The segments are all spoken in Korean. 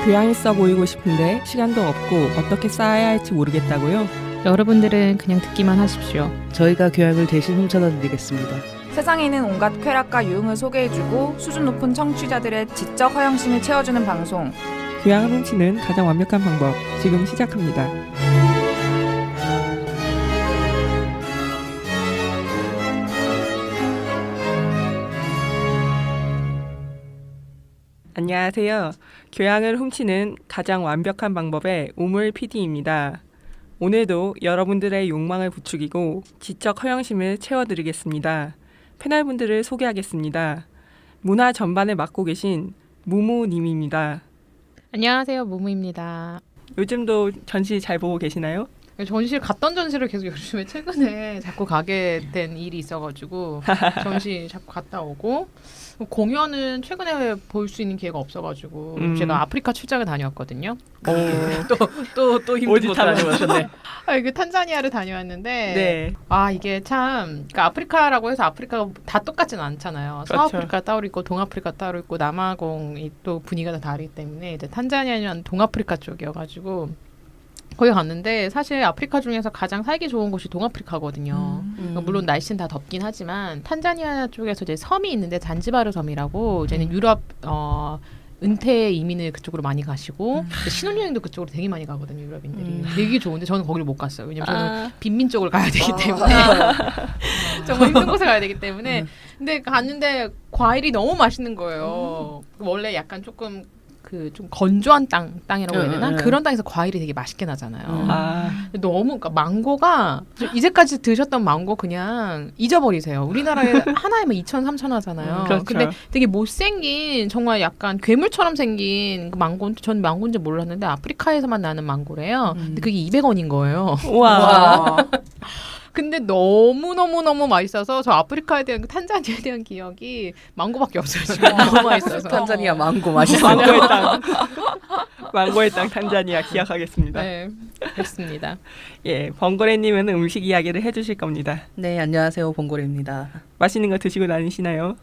교양 있어 보이고 싶은데 시간도 없고 어떻게 쌓아야 할지 모르겠다고요? 여러분들은 그냥 듣기만 하십시오. 저희가 교양을 대신 훔쳐다 드리겠습니다. 세상에 있는 온갖 쾌락과 유흥을 소개해주고 수준 높은 청취자들의 지적 허영심을 채워주는 방송. 교양을 훔치는 가장 완벽한 방법, 지금 시작합니다. 안녕하세요. 교양을 훔치는 가장 완벽한 방법의 우물 PD입니다. 오늘도 여러분들의 욕망을 부추기고 지적 허영심을 채워드리겠습니다. 패널분들을 소개하겠습니다. 문화 전반을 맡고 계신 무무님입니다. 안녕하세요, 무무입니다. 요즘도 전시 잘 보고 계시나요? 전시를 갔던 전시를 계속 요즘에 최근에 자꾸 가게 된 일이 있어가지고 전시 자꾸 갔다 오고 공연은 최근에 볼 수 있는 기회가 없어가지고 제가 아프리카 출장을 다녀왔거든요. 또 힘든 곳 다녀오셨네. 이게 탄자니아를 다녀왔는데 네. 이게 참 그러니까 아프리카라고 해서 아프리카가 다 똑같진 않잖아요. 그렇죠. 서아프리카 따로 있고 동아프리카 따로 있고 남아공이 또 분위기가 다 다르기 때문에 이제 탄자니아는 동아프리카 쪽이어가지고 거기 갔는데 사실 아프리카 중에서 가장 살기 좋은 곳이 동아프리카거든요. 그러니까 물론 날씨는 다 덥긴 하지만 탄자니아 쪽에서 이제 섬이 있는데 잔지바르 섬이라고 이제는 유럽 은퇴 이민을 그쪽으로 많이 가시고 신혼여행도 그쪽으로 되게 많이 가거든요, 유럽인들이. 되게 좋은데 저는 거기를 못 갔어요. 왜냐면 저는 빈민 쪽을 가야 되기 때문에 정말 힘든 곳에 가야 되기 때문에. 근데 갔는데 과일이 너무 맛있는 거예요. 원래 약간 조금 좀 건조한 땅이라고 해야 되나? 그런 땅에서 과일이 되게 맛있게 나잖아요. 너무 그러니까 망고가 이제까지 드셨던 망고 그냥 잊어버리세요. 우리나라에 하나에만 2천, 3천 하잖아요. 그렇죠. 근데 되게 못생긴 정말 약간 괴물처럼 생긴 그 망고, 전 망고인지 몰랐는데 아프리카에서만 나는 망고래요. 근데 그게 200원인 거예요. 우와. 근데 너무 맛있어서 저 아프리카에 대한 탄자니아에 대한 기억이 망고밖에 없어요. 지금 너무 맛있어서. 탄자니아 망고 맛있어요. 망고의 땅. 망고의 땅 탄자니아 기억하겠습니다. 네, 그렇습니다. 예, 번거래님은 음식 이야기를 해주실 겁니다. 네, 안녕하세요. 봉고래입니다. 맛있는 거 드시고 다니시나요?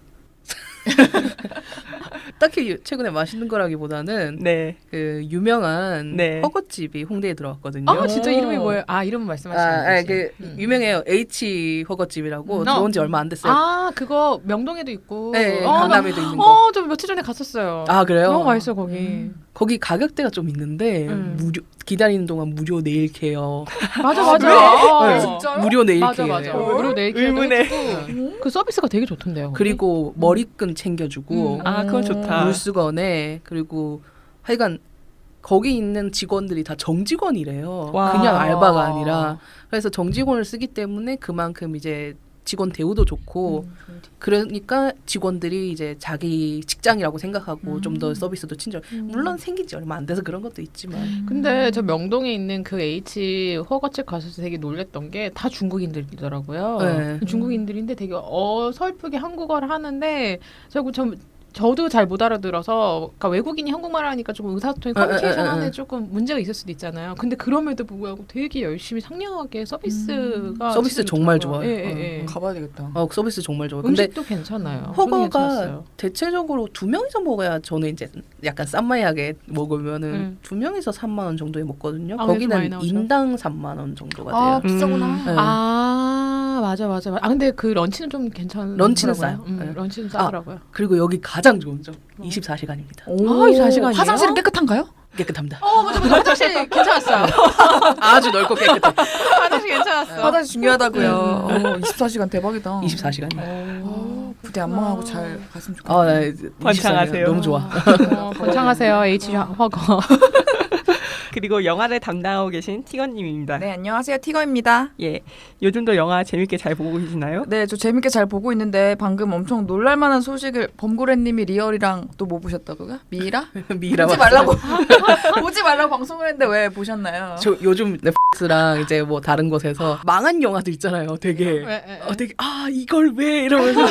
딱히 최근에 맛있는 거라기보다는 네. 그 유명한 네. 허거집이 홍대에 들어왔거든요. 진짜 이름이 뭐예요? 이름 말씀하시는 거지. 유명해요. H 허거집이라고 들어온 지 얼마 안 됐어요. 그거 명동에도 있고. 네, 강남에도 있는 거. 저 며칠 전에 갔었어요. 그래요? 너무 맛있어 거기. 거기 가격대가 좀 있는데 무료 기다리는 동안 무료 네일 케어. 맞아. 네. 진짜요? 무료 네일 맞아. 케어. 무료 네일 케어도 의문의. 해주고 그 서비스가 되게 좋던데요. 거기. 그리고 머리끈 챙겨주고 그건 좋다. 물수건에 그리고 하여간 거기 있는 직원들이 다 정직원이래요. 와. 그냥 알바가 아니라. 그래서 정직원을 쓰기 때문에 그만큼 이제 직원 대우도 좋고 그러니까 직원들이 이제 자기 직장이라고 생각하고 좀 더 서비스도 친절. 물론 생긴 지 얼마 안 돼서 그런 것도 있지만. 근데 저 명동에 있는 그 H 허거집 가서 되게 놀랬던 게 다 중국인들이더라고요. 네. 중국인들인데 되게 어설프게 한국어를 하는데 저도 잘 못 알아들어서 그러니까 외국인이 한국말을 하니까 조금 의사소통 커뮤니케이션 하는데 조금 문제가 있을 수도 있잖아요. 근데 그럼에도 불구하고 되게 열심히 상냥하게 서비스가 서비스 정말 좋아요. 예. 가봐야 되겠다. 서비스 정말 좋아요. 근데 음식도 괜찮아요. 저는 허거가 괜찮았어요. 대체적으로 2명이서 먹어야 저는 이제 약간 싼마이하게 먹으면은 2명이서 3만 원 정도에 먹거든요. 그래도 많이 거기는 나오죠. 인당 3만 원 정도가 돼요. 비싸구나. 네. 맞아. 근데 그 런치는 좀 괜찮더라고요. 런치는 싸요. 네. 런치는 싸더라고요. 그리고 여기 가장 좋은 점 24시간입니다. 24시간이에요? 화장실은 깨끗한가요? 깨끗합니다. 맞아. 화장실 괜찮았어요. 아주 넓고 깨끗해. 화장실 괜찮았어. 화장실 중요하다고요. 24시간 대박이다. 24시간이요. 부대 안 망하고 잘 갔으면 좋겠다. 번창하세요. 너무 좋아. 번창하세요. H 허거. 그리고 영화를 담당하고 계신 티건님입니다. 네, 안녕하세요. 티거입니다. 예, 요즘도 영화 재밌게 잘 보고 계시나요? 네, 저 재밌게 잘 보고 있는데 방금 엄청 놀랄만한 소식을 범고래님이 리얼이랑 또 뭐 보셨다고요? 미이라? 미라 보지 말라고 보지 말라고 방송을 했는데 왜 보셨나요? 저 요즘 넷플릭스랑 이제 뭐 다른 곳에서 망한 영화들 있잖아요. 되게 되게 이걸 왜 이러면서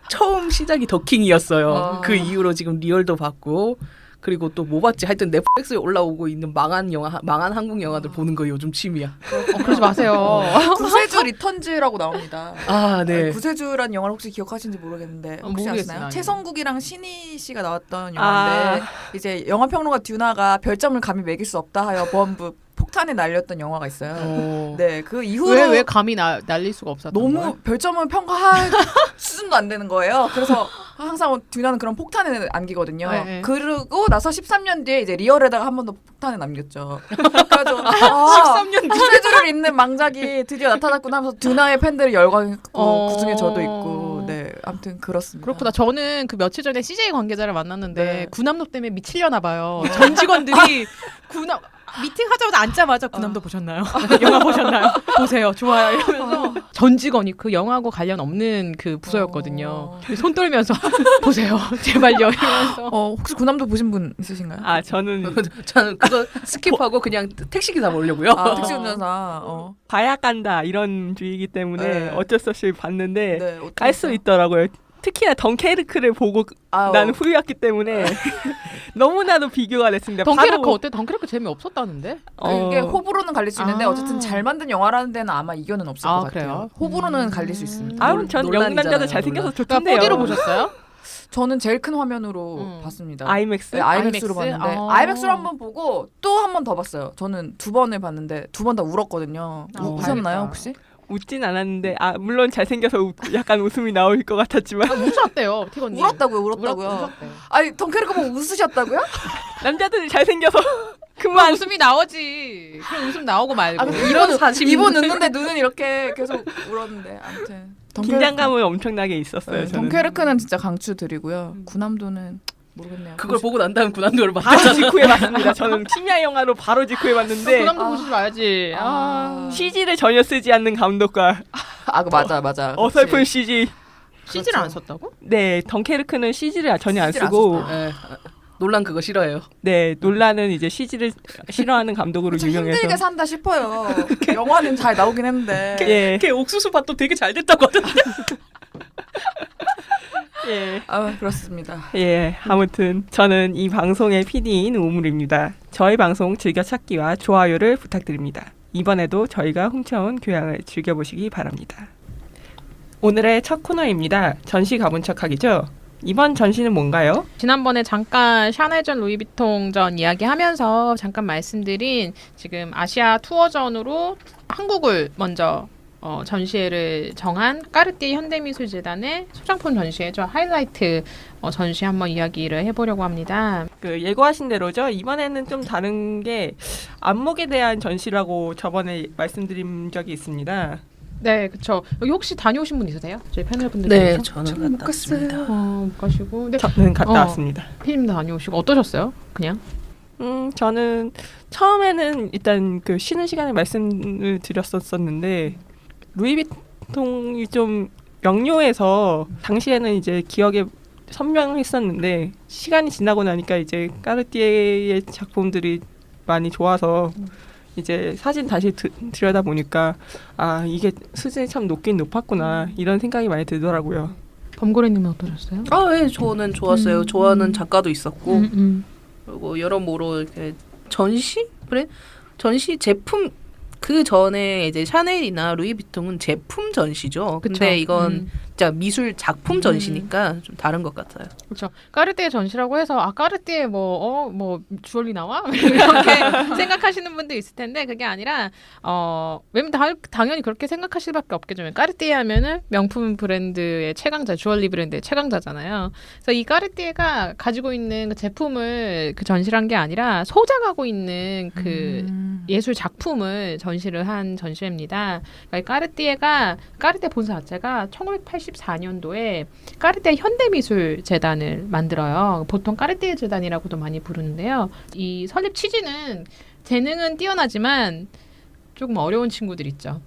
처음 시작이 더킹이었어요. 그 이후로 지금 리얼도 봤고 그리고 또 뭐 봤지? 하여튼 넷플릭스에 올라오고 있는 망한 영화, 망한 한국 영화들 보는 거 요즘 취미야. 그러지 마세요. 구세주 리턴즈라고 나옵니다. 아, 네. 아니, 구세주란 영화를 혹시 기억하시는지 모르겠는데 혹시 모르겠어요. 아시나요? 아니요. 최성국이랑 신희 씨가 나왔던 영화인데 이제 영화평론가 듀나가 별점을 감히 매길 수 없다 하여 보안부 폭탄에 날렸던 영화가 있어요. 네, 그 이후로 왜 감히 날릴 수가 없었던 너무 거야? 별점을 평가할 수준도 안 되는 거예요. 그래서 항상 듀나는 그런 폭탄에 안기거든요. 네. 그러고 나서 13년 뒤에 이제 리얼에다가 한 번 더 폭탄에 남겼죠. 그래가지고 13년 구세주를 잇는 망작이 드디어 나타났구나 하면서 듀나의 팬들이 열광했고 그중에 저도 있고 네, 아무튼 그렇습니다. 그렇구나. 저는 그 며칠 전에 CJ 관계자를 만났는데 네. 군함도 때문에 미치려나 봐요. 전 직원들이 군함 미팅 하자마자 앉자마자 군함도 보셨나요? 영화 보셨나요? 보세요. 좋아요. 이러면서 전 직원이 그 영화하고 관련 없는 그 부서였거든요. 손 떨면서 보세요. 제발요. 이러면서 혹시 군함도 보신 분 있으신가요? 아 저는 저는 그거 스킵하고 그냥 택시기사 보려고요. 택시 운전사. 봐야 간다 이런 주의이기 때문에 네. 어쩔 수 없이 봤는데 네, 깔 수 있더라고요. 특히나 덩케르크를 보고 나는 후회했기 때문에 너무나도 비교가 됐습니다. 덩케르크 바로 어때? 덩케르크 재미없었다는데? 이게 호불호는 갈릴 수 있는데 아. 어쨌든 잘 만든 영화라는 데는 아마 이견은 없을 것 같아요. 그래요? 호불호는 갈릴 수 있습니다. 아유 전 영국 남자도 논란이잖아요, 잘생겨서 그러니까 좋던데요. 4D로 보셨어요? 저는 제일 큰 화면으로 봤습니다. 아이맥스? 네, 아이맥스로 아이맥스? 봤는데 아. 아이맥스로 한 번 보고 또 한 번 더 봤어요. 저는 2번을 봤는데 2번 다 울었거든요. 우셨나요 봐야겠다. 혹시? 웃진 않았는데 물론 잘생겨서 약간 웃음이 나올 것 같았지만 우셨대요, 티건님. 울었다고요. 우셨대. 아니 덩케르크 보고 웃으셨다고요? 남자들이 잘생겨서 그만 그만 웃음이 나오지. 그럼 웃음 나오고 말고. 이런 사진 이분 웃는데 눈은 이렇게 계속 울었는데 아무튼 긴장감은 엄청나게 있었어요. 네, 저는. 덩케르크는 진짜 강추드리고요. 군함도는 모르겠네요. 그걸 보고 난 다음 군함도를 바로 봤잖아. 직후해봤습니다. 저는 심야 영화로 바로 직후해봤는데 그남도 보시지 말지. CG를 전혀 쓰지 않는 감독과 맞아. 어설픈 CG. CG를 안 썼다고? 네, 덩케르크는 CG를 전혀 안 CG를 안 쓰고 네. 논란 그거 싫어해요. 네, 논란은 이제 CG를 싫어하는 감독으로 좀 유명해서 힘들게 산다 싶어요. 영화는 잘 나오긴 했는데. 예, 걔 옥수수 밭도 되게 잘 됐다고 하던데. 예. 그렇습니다. 예, 아무튼 저는 이 방송의 PD인 우물입니다. 저희 방송 즐겨찾기와 좋아요를 부탁드립니다. 이번에도 저희가 훔쳐온 교양을 즐겨보시기 바랍니다. 오늘의 첫 코너입니다. 전시 가본 척하기죠. 이번 전시는 뭔가요? 지난번에 잠깐 샤넬전 루이비통전 이야기하면서 잠깐 말씀드린 지금 아시아 투어전으로 한국을 먼저 전시회를 정한 까르띠에 현대미술재단의 소장품 전시회죠. 하이라이트 전시 한번 이야기를 해보려고 합니다. 그 예고하신 대로죠. 이번에는 좀 다른 게 안목에 대한 전시라고 저번에 말씀드린 적이 있습니다. 네, 그렇죠. 여기 혹시 다녀오신 분 있으세요? 저희 패널분들 네, 중에서? 저는 갔다 왔습니다. 못 가시고. 근데 저는 갔다 왔습니다. 피디님도 다녀오시고 어떠셨어요? 그냥? 저는 처음에는 일단 그 쉬는 시간에 말씀을 드렸었는데 루이비통이 좀 명료해서 당시에는 이제 기억에 선명했었는데 시간이 지나고 나니까 이제 까르띠에의 작품들이 많이 좋아서 이제 사진 다시 들여다 보니까 이게 수준이 참 높긴 높았구나 이런 생각이 많이 들더라고요. 범고래님은 어떠셨어요? 네, 저는 좋았어요. 좋아하는 작가도 있었고 그리고 여러모로 이렇게 전시 제품 그 전에 이제 샤넬이나 루이비통은 제품 전시죠. 그쵸. 근데 이건 진짜 미술 작품 전시니까 좀 다른 것 같아요. 그렇죠. 까르띠에 전시라고 해서 까르띠에 뭐 주얼리 나와? 이렇게 생각하시는 분도 있을 텐데 그게 아니라 왜냐면 당연히 그렇게 생각하실 수밖에 없겠죠. 까르띠에 하면은 명품 브랜드의 최강자, 주얼리 브랜드의 최강자잖아요. 그래서 이 까르띠에가 가지고 있는 그 제품을 그 전시를 한 게 아니라 소장하고 있는 그 예술 작품을 전시를 한 전시회입니다. 그러니까 까르띠에 본사 자체가 1984년도에 까르띠에 현대미술재단을 만들어요. 보통 까르띠에 재단이라고도 많이 부르는데요. 이 설립 취지는 재능은 뛰어나지만 조금 어려운 친구들 있죠.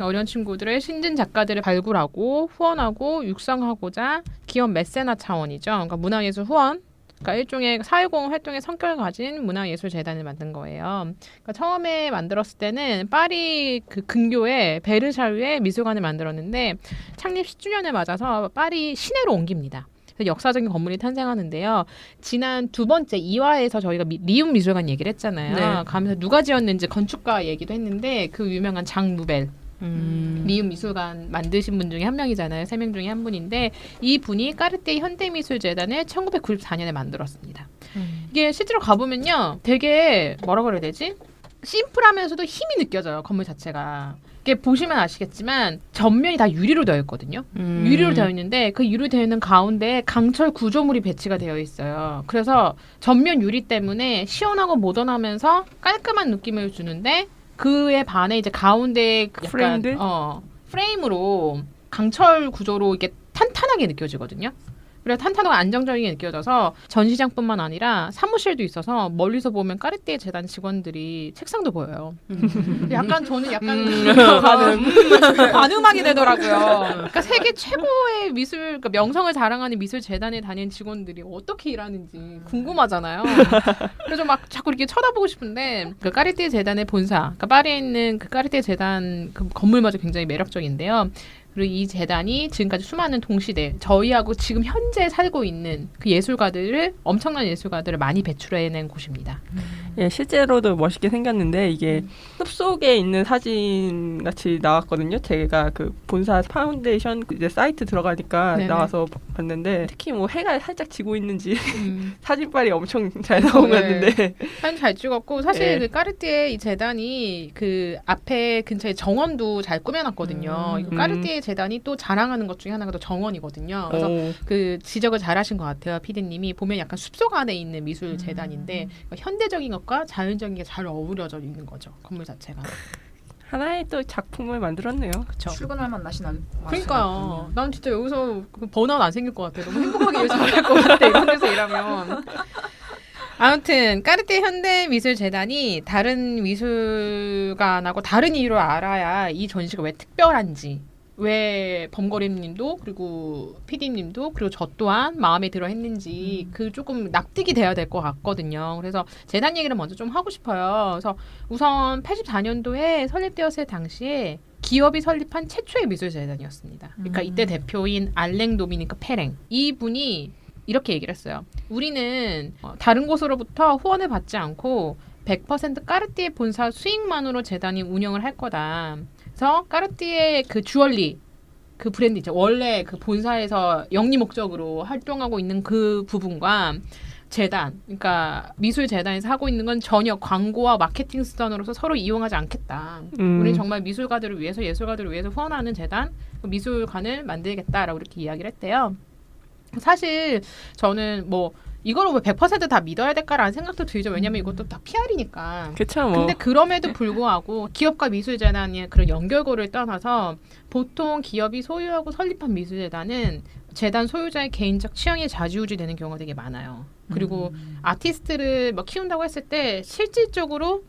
어려운 친구들의 신진 작가들을 발굴하고 후원하고 육성하고자 기업 메세나 차원이죠. 그러니까 문화예술 후원. 그러니까 일종의 사회공헌 활동의 성격을 가진 문화예술재단을 만든 거예요. 그러니까 처음에 만들었을 때는 파리 그 근교에 베르샤유에 미술관을 만들었는데 창립 10주년을 맞아서 파리 시내로 옮깁니다. 역사적인 건물이 탄생하는데요. 지난 두 번째 2화에서 저희가 리움 미술관 얘기를 했잖아요. 네. 가면서 누가 지었는지 건축가 얘기도 했는데 그 유명한 장 누벨. 리움 미술관 만드신 분 중에 한 명이잖아요. 3명 중에 한 분인데 이 분이 까르띠에 현대미술재단을 1994년에 만들었습니다. 이게 실제로 가보면요. 되게 뭐라 그래야 되지? 심플하면서도 힘이 느껴져요. 건물 자체가. 이게 보시면 아시겠지만 전면이 다 유리로 되어 있거든요. 유리로 되어 있는데 그 유리로 되어 있는 가운데 강철 구조물이 배치가 되어 있어요. 그래서 전면 유리 때문에 시원하고 모던하면서 깔끔한 느낌을 주는데 그에 반해 이제 가운데 약간 프레임들? 프레임으로 강철 구조로 이게 탄탄하게 느껴지거든요. 그래서 탄탄하고 안정적이게 느껴져서 전시장뿐만 아니라 사무실도 있어서 멀리서 보면 까르띠에 재단 직원들이 책상도 보여요. 약간 저는 약간 관음하게 되더라고요. 그러니까 세계 최고의 미술, 그러니까 명성을 자랑하는 미술 재단에 다니는 직원들이 어떻게 일하는지 궁금하잖아요. 그래서 막 자꾸 이렇게 쳐다보고 싶은데 그 까르띠에 재단의 본사, 그러니까 파리에 있는 그 까르띠에 재단 그 건물마저 굉장히 매력적인데요. 그리고 이 재단이 지금까지 수많은 동시대 저희하고 지금 현재 살고 있는 그 예술가들을 엄청난 예술가들을 많이 배출해낸 곳입니다. 예, 실제로도 멋있게 생겼는데 이게 숲속에 있는 사진 같이 나왔거든요. 제가 그 본사 파운데이션 이제 사이트 들어가니까 네네. 나와서 봤는데 특히 뭐 해가 살짝 지고 있는지 사진빨이 엄청 잘 나온 것 같는데 사진 잘 찍었고 사실 네. 그 까르띠에 이 재단이 그 앞에 근처에 정원도 잘 꾸며놨거든요. 이거 까르띠에 재단이 또 자랑하는 것 중에 하나가 또 정원이거든요. 그래서 오. 그 지적을 잘하신 것 같아요, PD님이. 보면 약간 숲속 안에 있는 미술 재단인데 현대적인 것과 자연적인 게 잘 어우러져 있는 거죠, 건물 자체가. 하나의 또 작품을 만들었네요. 그렇죠. 출근할 맛 나시 난. 그러니까요. 난 진짜 여기서 번아웃 안 생길 것 같아. 너무 행복하게 일 잘할 것 같아. 이런 데서 일하면. 아무튼 까르띠에 현대미술재단이 다른 미술관하고 다른 이유로 알아야 이 전시가 왜 특별한지, 왜 범거림님도 그리고 PD님도 그리고 저 또한 마음에 들어 했는지 그 조금 납득이 돼야 될 것 같거든요. 그래서 재단 얘기를 먼저 좀 하고 싶어요. 그래서 우선 84년도에 설립되었을 당시에 기업이 설립한 최초의 미술재단이었습니다. 그러니까 이때 대표인 알랭 도미니크 페랭, 이분이 이렇게 얘기를 했어요. 우리는 다른 곳으로부터 후원을 받지 않고 100% 까르띠에 본사 수익만으로 재단이 운영을 할 거다. 그래서 까르띠에 그 주얼리 그 브랜드 있죠. 원래 그 본사에서 영리 목적으로 활동하고 있는 그 부분과 재단, 그러니까 미술 재단에서 하고 있는 건 전혀 광고와 마케팅 수단으로서 서로 이용하지 않겠다. 우리는 정말 미술가들을 위해서 예술가들을 위해서 후원하는 재단, 미술관을 만들겠다라고 이렇게 이야기를 했대요. 사실 저는 뭐 이걸 왜 100% 다 믿어야 될까라는 생각도 들죠. 왜냐면 이것도 다 PR이니까. 그쵸 뭐. 근데 그럼에도 불구하고 기업과 미술재단의 그런 연결고를 떠나서 보통 기업이 소유하고 설립한 미술재단은 재단 소유자의 개인적 취향이 좌지우지되는 경우가 되게 많아요. 그리고 아티스트를 뭐 키운다고 했을 때 실질적으로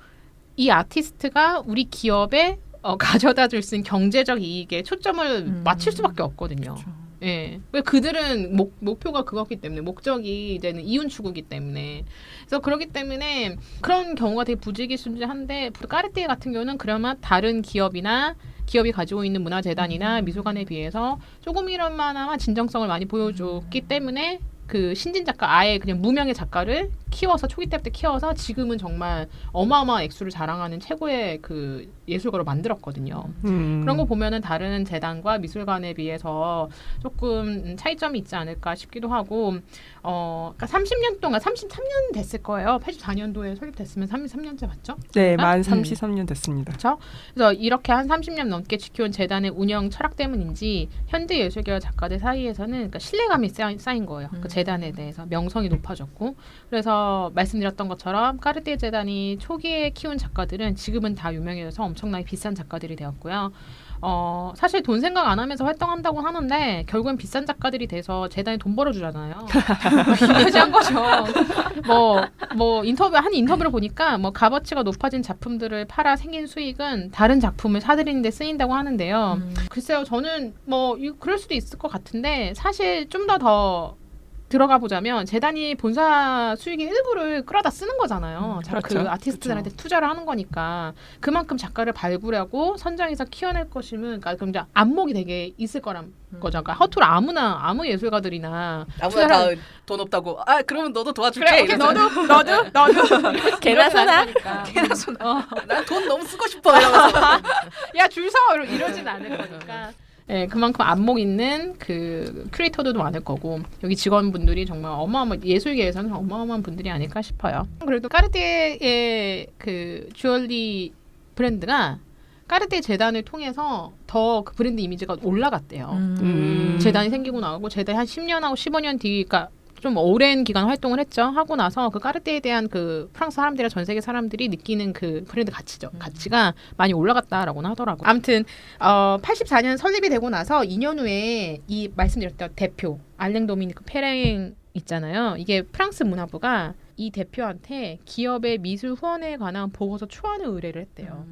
이 아티스트가 우리 기업에 가져다 줄 수 있는 경제적 이익에 초점을 맞출 수밖에 없거든요. 예. 왜 그들은 목표가 그거기 때문에 목적이 이제는 이윤 추구기 때문에 그래서 그렇기 때문에 그런 경우가 되게 부지기순지한데 까르띠에 같은 경우는 그나마 다른 기업이나 기업이 가지고 있는 문화재단이나 미술관에 비해서 조금이나마 진정성을 많이 보여줬기 때문에 그 신진 작가 아예 그냥 무명의 작가를 키워서 초기 때부터 키워서 지금은 정말 어마어마한 액수를 자랑하는 최고의 그 예술가로 만들었거든요. 그런 거 보면은 다른 재단과 미술관에 비해서 조금 차이점이 있지 않을까 싶기도 하고, 그러니까 30년 동안 33년 됐을 거예요. 84년도에 설립됐으면 33년째 맞죠? 네, 만 33년 됐습니다. 그렇죠. 그래서 이렇게 한 30년 넘게 지켜온 재단의 운영 철학 때문인지 현대 예술계와 작가들 사이에서는 그러니까 신뢰감이 쌓인 거예요. 그 재단에 대해서 명성이 높아졌고, 그래서 말씀드렸던 것처럼 까르띠에 재단이 초기에 키운 작가들은 지금은 다 유명해져서 엄청나게 비싼 작가들이 되었고요. 사실 돈 생각 안 하면서 활동한다고 하는데 결국엔 비싼 작가들이 돼서 재단이 돈 벌어주잖아요. 이거지한 거죠. 뭐 인터뷰를 보니까 뭐 값어치가 높아진 작품들을 팔아 생긴 수익은 다른 작품을 사들이는 데 쓰인다고 하는데요. 글쎄요, 저는 뭐 그럴 수도 있을 것 같은데 사실 좀 더 들어가 보자면 재단이 본사 수익의 일부를 끌어다 쓰는 거잖아요. 그 그렇죠. 아티스트들한테 투자를 하는 거니까 그만큼 작가를 발굴하고 선정해서 키워낼 것이면 그러니까 그럼 이제 안목이 되게 있을 거란 거죠. 그러니까 허투루 아무 예술가들이나 아무나 다 돈 없다고. 아 그러면 너도 도와줄게. 그래, 오케이, 너도 개나 소나. 개나 소나. 난 돈 너무 쓰고 싶어. 이러면서. 야 줄 서 이러진 않을 거니까. 네, 그만큼 안목 있는 그 큐레이터들도 많을 거고 여기 직원분들이 정말 예술계에서는 어마어마한 분들이 아닐까 싶어요. 그래도 까르띠에의 그 주얼리 브랜드가 까르띠에 재단을 통해서 더 그 브랜드 이미지가 올라갔대요. 재단이 생기고 나고 재단이 한 10년하고 15년 뒤, 그러니까 좀 오랜 기간 활동을 했죠. 하고 나서 그 까르띠에에 대한 그 프랑스 사람들이나 전 세계 사람들이 느끼는 그 브랜드 가치가 많이 올라갔다라고는 하더라고요. 아무튼 84년 설립이 되고 나서 2년 후에 이 말씀드렸던 대표 알랭 도미니크 페랭 있잖아요. 이게 프랑스 문화부가 이 대표한테 기업의 미술 후원에 관한 보고서 초안을 의뢰를 했대요.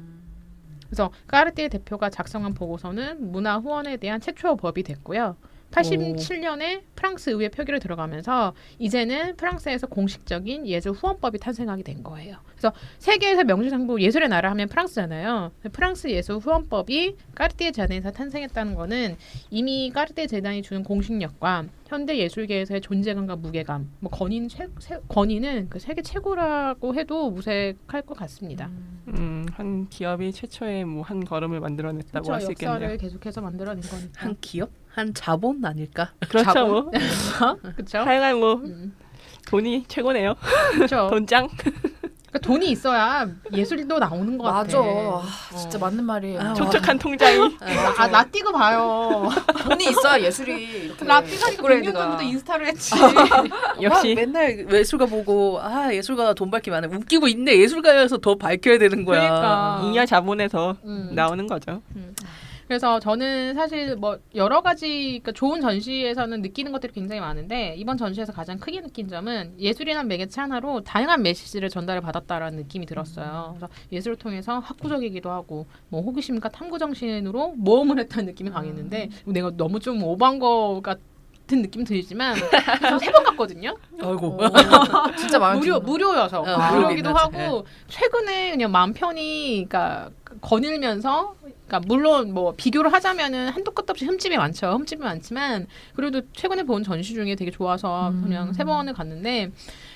그래서 까르띠에 대표가 작성한 보고서는 문화 후원에 대한 최초 법이 됐고요. 87년에 프랑스 의회 표결에 들어가면서 이제는 프랑스에서 공식적인 예술 후원법이 탄생하게 된 거예요. 그래서 세계에서 명실상부 예술의 나라 하면 프랑스잖아요. 프랑스 예술 후원법이 까르띠에 재단에서 탄생했다는 거는 이미 까르띠에 재단이 주는 공식력과 현대 예술계에서의 존재감과 무게감, 뭐 권위는 그 세계 최고라고 해도 무색할 것 같습니다. 한 기업이 최초의 뭐 한 걸음을 만들어냈다고 할 수 역사를 있겠네요. 계속해서 만들어낸 거니까. 한 기업? 한 자본 아닐까? 그렇죠. 자본? 뭐 그렇죠. 하여간 뭐 돈이 최고네요. 그렇죠. 돈짱. 그러니까 돈이 있어야 예술도 나오는 것 맞아. 같아. 진짜 맞는 말이에요. 아, 촉촉한 통장이. 라띠그 봐요. 돈이 있어야 예술이 이렇게 라띠가 100년 업그레이드가. 전부터 인스타를 했지. 역시 맨날 예술가 보고 예술가 돈 밝히면 안 해. 웃기고 있네. 예술가여서 더 밝혀야 되는 거야. 그러니까. 잉여 자본에서 음. 나오는 거죠. 그래서 저는 사실 뭐 여러 가지 그러니까 좋은 전시에서는 느끼는 것들이 굉장히 많은데 이번 전시에서 가장 크게 느낀 점은 예술이란 매개체 하나로 다양한 메시지를 전달을 받았다라는 느낌이 들었어요. 그래서 예술을 통해서 학구적이기도 하고 뭐 호기심과 탐구 정신으로 모험을 했다는 느낌이 강했는데 내가 너무 좀 오버한 거 같은 느낌 들지만 3번 갔거든요. 아이고. 진짜 마음에 무료여서 무료기도 무료긴 하지. 하고 최근에 그냥 마음 편히 그러니까 거닐면서 그러니까 물론 뭐 비교를 하자면은 한도 끝도 없이 흠집이 많지만 그래도 최근에 본 전시 중에 되게 좋아서 그냥 3번을 갔는데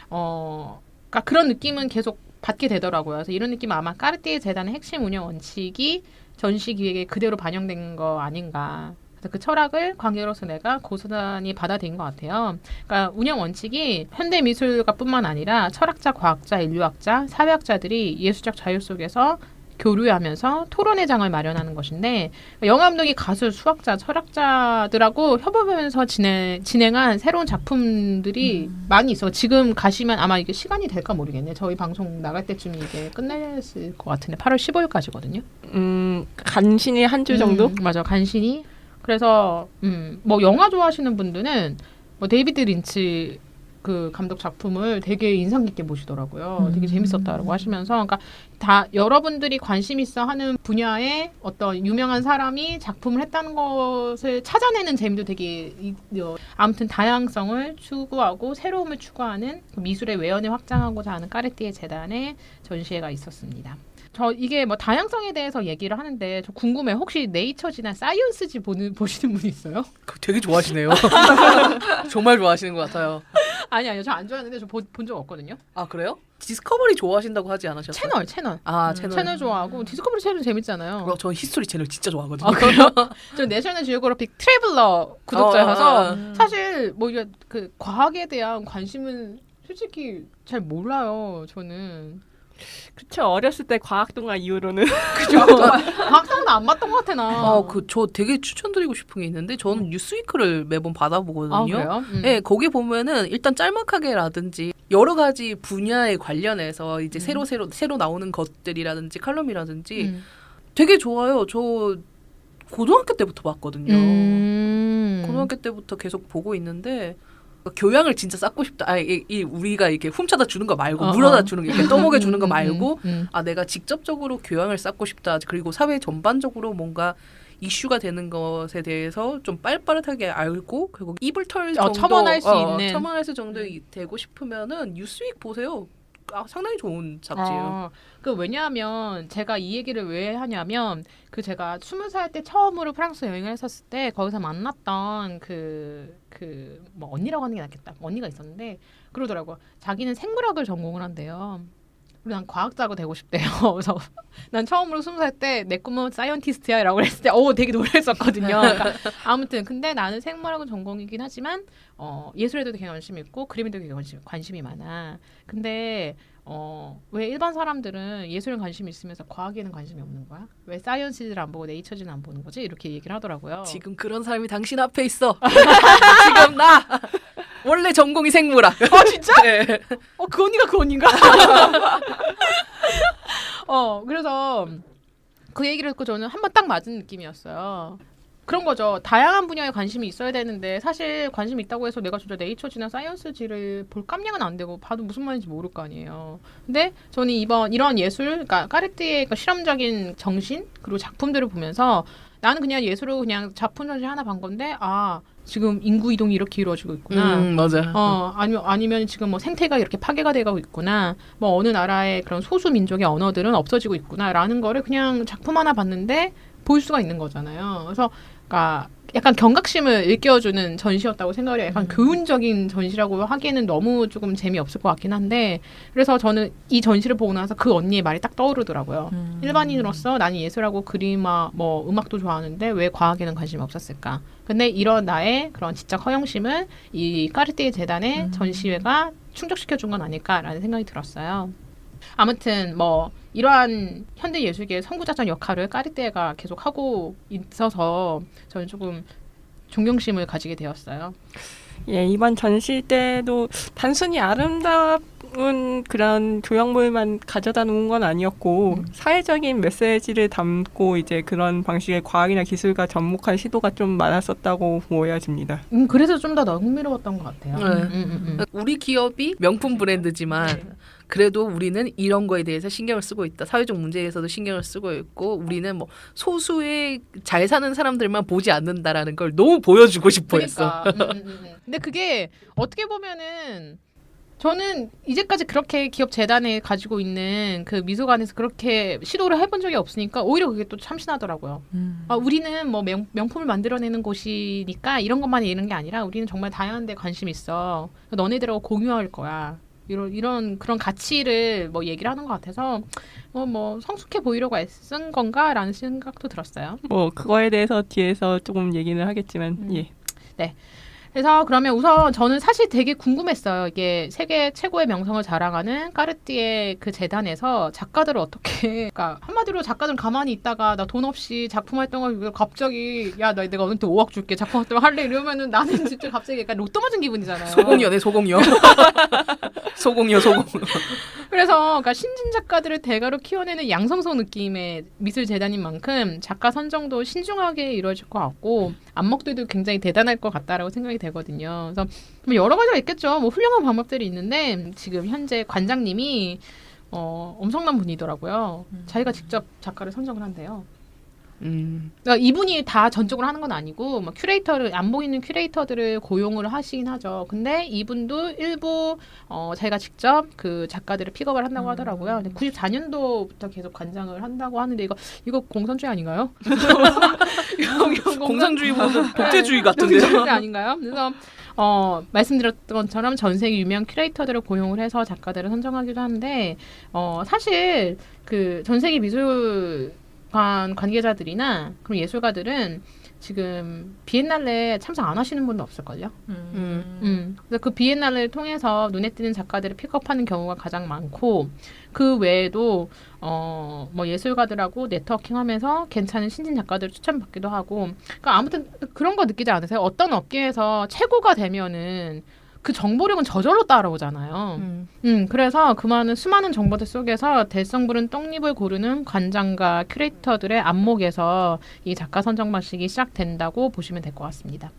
그러니까 그런 느낌은 계속 받게 되더라고요. 그래서 이런 느낌은 아마 까르띠에 재단의 핵심 운영 원칙이 전시 기획에 그대로 반영된 거 아닌가. 그 철학을 관계로서 내가 고스란히 받아들인 것 같아요. 그러니까 운영 원칙이 현대 미술가뿐만 아니라 철학자, 과학자, 인류학자, 사회학자들이 예술적 자유 속에서 교류하면서 토론의 장을 마련하는 것인데 영화 감독이 가수, 수학자, 철학자들하고 협업하면서 진행한 새로운 작품들이 많이 있어. 지금 가시면 아마 이게 시간이 될까 모르겠네. 저희 방송 나갈 때쯤 이게 끝냈을 것 같은데 8월 15일까지거든요. 간신히 한 주 정도? 맞아, 간신히. 그래서 뭐 영화 좋아하시는 분들은 뭐 데이비드 린치 그 감독 작품을 되게 인상 깊게 보시더라고요. 되게 재밌었다라고 하시면서, 그러니까 다 여러분들이 관심 있어 하는 분야의 어떤 유명한 사람이 작품을 했다는 것을 찾아내는 재미도 되게 아무튼 다양성을 추구하고 새로움을 추구하는 그 미술의 외연을 확장하고자 하는 까르띠에 재단의 전시회가 있었습니다. 저 이게 뭐 다양성에 대해서 얘기를 하는데 저 궁금해요. 혹시 네이처지나 사이언스지 보시는 분 있어요? 되게 좋아하시네요. 정말 좋아하시는 것 같아요. 아니요. 저 안 좋아하는데 저 본 적 없거든요. 아 그래요? 디스커버리 좋아하신다고 하지 않으셨어요? 채널. 채널. 좋아하고 디스커버리 채널 재밌잖아요. 전 히스토리 채널 진짜 좋아하거든요. 아, 그래요? 저 내셔널 지오그래픽 트래블러 구독자여서 사실 뭐 이게 그 과학에 대한 관심은 솔직히 잘 몰라요. 저는. 그쵸. 어렸을 때 과학동화 이후로는 그죠. 과학상도 안 봤던 것 같아 나. 저 되게 추천드리고 싶은 게 있는데 저는 뉴스위크를 매번 받아보거든요. 아, 그래요? 네, 거기 보면은 일단 짤막하게라든지 여러 가지 분야에 관련해서 이제 새로 나오는 것들이라든지 칼럼이라든지 되게 좋아요. 저 고등학교 때부터 봤거든요. 고등학교 때부터 계속 보고 있는데 교양을 진짜 쌓고 싶다. 우리가 이렇게 훔쳐다 주는 거 말고 물어다 주는 거, 이렇게 떠먹여 주는 거 말고 내가 직접적으로 교양을 쌓고 싶다. 그리고 사회 전반적으로 뭔가 이슈가 되는 것에 대해서 좀 빠릿빠릿하게 알고 그리고 입을 털 정도 첨언할 수 있는. 첨언할 수 정도 되고 싶으면은 뉴스윅 보세요. 상당히 좋은 잡지예요. 그 왜냐하면 제가 이 얘기를 왜 하냐면 그 제가 20살 때 처음으로 프랑스 여행을 했었을 때 거기서 만났던 뭐 언니라고 하는 게 낫겠다. 언니가 있었는데 그러더라고. 자기는 생물학을 전공을 한대요. 그리고 난 과학자가 되고 싶대요. 그래서 난 처음으로 20살 때 내 꿈은 사이언티스트야 라고 했을 때 되게 놀랐었거든요. 그러니까 아무튼 근데 나는 생물학은 전공이긴 하지만 예술에도 되게 관심이 있고 그림에도 되게 관심이 많아. 근데 왜 일반 사람들은 예술에 관심이 있으면서 과학에는 관심이 없는 거야? 왜 사이언스지를 안 보고 네이처지는 안 보는 거지? 이렇게 얘기를 하더라고요. 지금 그런 사람이 당신 앞에 있어. 지금 나 원래 전공이 생물학. 진짜? 네. 그 언니가 그 언니인가? 그래서 그 얘기를 듣고 저는 한 번 딱 맞은 느낌이었어요. 그런 거죠. 다양한 분야에 관심이 있어야 되는데 사실 관심이 있다고 해서 내가 진짜 네이처지나 사이언스지를 볼 깜냥은 안 되고 봐도 무슨 말인지 모를 거 아니에요. 근데 저는 이런 예술, 그러니까 까르띠에의 실험적인 정신 그리고 작품들을 보면서 나는 그냥 예술을 그냥 작품 전시 하나 본 건데 지금 인구 이동이 이렇게 이루어지고 있구나. 맞아. 아니면 지금 뭐 생태가 이렇게 파괴가 되고 있구나. 뭐 어느 나라의 그런 소수 민족의 언어들은 없어지고 있구나라는 거를 그냥 작품 하나 봤는데 볼 수가 있는 거잖아요. 그래서 그러니까 약간 경각심을 일깨워주는 전시였다고 생각을 해요. 약간 교훈적인 전시라고 하기에는 너무 조금 재미없을 것 같긴 한데 그래서 저는 이 전시를 보고 나서 그 언니의 말이 딱 떠오르더라고요. 일반인으로서 나는 예술하고 그림과 뭐 음악도 좋아하는데 왜 과학에는 관심이 없었을까? 근데 이런 나의 그런 지적 허영심을 이 까르띠에 재단의 전시회가 충족시켜준 건 아닐까라는 생각이 들었어요. 아무튼 뭐 이러한 현대 예술계의 선구자적 역할을 까르띠에가 계속 하고 있어서 저는 조금 존경심을 가지게 되었어요. 예, 이번 전시 때도 단순히 아름다운 그런 조형물만 가져다 놓은 건 아니었고 사회적인 메시지를 담고 이제 그런 방식의 과학이나 기술과 접목한 시도가 좀 많았었다고 보여집니다. 그래서 좀 더 흥미로웠던 것 같아요. 네. 우리 기업이 명품 브랜드지만 그래도 우리는 이런 거에 대해서 신경을 쓰고 있다. 사회적 문제에서도 신경을 쓰고 있고 우리는 뭐 소수의 잘 사는 사람들만 보지 않는다라는 걸 너무 보여주고 싶어 했어. 근데 그게 어떻게 보면은 저는 이제까지 그렇게 기업 재단에 가지고 있는 그 미술관에서 그렇게 시도를 해본 적이 없으니까 오히려 그게 또 참신하더라고요. 우리는 뭐 명품을 만들어내는 곳이니까 이런 것만 이런 게 아니라 우리는 정말 다양한 데 관심 있어. 너네들하고 공유할 거야. 이런 그런 가치를 뭐 얘기를 하는 것 같아서 뭐 성숙해 보이려고 애쓴 건가라는 생각도 들었어요. 뭐 그거에 대해서 뒤에서 조금 얘기는 하겠지만 예. 네. 그래서 그러면 우선 저는 사실 되게 궁금했어요. 이게 세계 최고의 명성을 자랑하는 까르띠에 그 재단에서 작가들을 어떻게, 그러니까 한마디로 작가들은 가만히 있다가 나 돈 없이 작품 활동을 갑자기 내가 오늘 또 5억 줄게 작품 활동 할래 이러면은 나는 진짜 갑자기 약간 로또 맞은 기분이잖아요. 소공녀네 소공녀. 소공녀. 그래서 그러니까 신진 작가들을 대가로 키워내는 양성소 느낌의 미술 재단인 만큼 작가 선정도 신중하게 이루어질 것 같고 안목들도 굉장히 대단할 것 같다라고 생각이 되거든요. 그래서 뭐 여러 가지가 있겠죠. 뭐 훌륭한 방법들이 있는데 지금 현재 관장님이 엄청난 분이더라고요. 자기가 직접 작가를 선정을 한대요. 그러니까 이분이 다 전적으로 하는 건 아니고 뭐 큐레이터를 안 보이는 큐레이터들을 고용을 하시긴 하죠. 근데 이분도 일부 자기가 직접 그 작가들을 픽업을 한다고 하더라고요. 근데 94년도부터 계속 관장을 한다고 하는데 이거 공산주의 아닌가요? 공산주의보다는 독재주의 같은데요. 독재주의 아닌가요? 그래서 말씀드렸던 것처럼 전 세계 유명 큐레이터들을 고용을 해서 작가들을 선정하기도 하는데 사실 그 전 세계 미술 관계자들이나 그런 예술가들은 지금 비엔날레 참석 안 하시는 분도 없을걸요. 그래서 그 비엔날레를 통해서 눈에 띄는 작가들을 픽업하는 경우가 가장 많고 그 외에도 뭐 예술가들하고 네트워킹하면서 괜찮은 신진 작가들을 추천받기도 하고 그러니까 아무튼 그런 거 느끼지 않으세요? 어떤 업계에서 최고가 되면은 그 정보력은 저절로 따라오잖아요. 그래서 그 많은 수많은 정보들 속에서 대성 부른 떡잎을 고르는 관장과 큐레이터들의 안목에서 이 작가 선정 방식이 시작된다고 보시면 될 것 같습니다.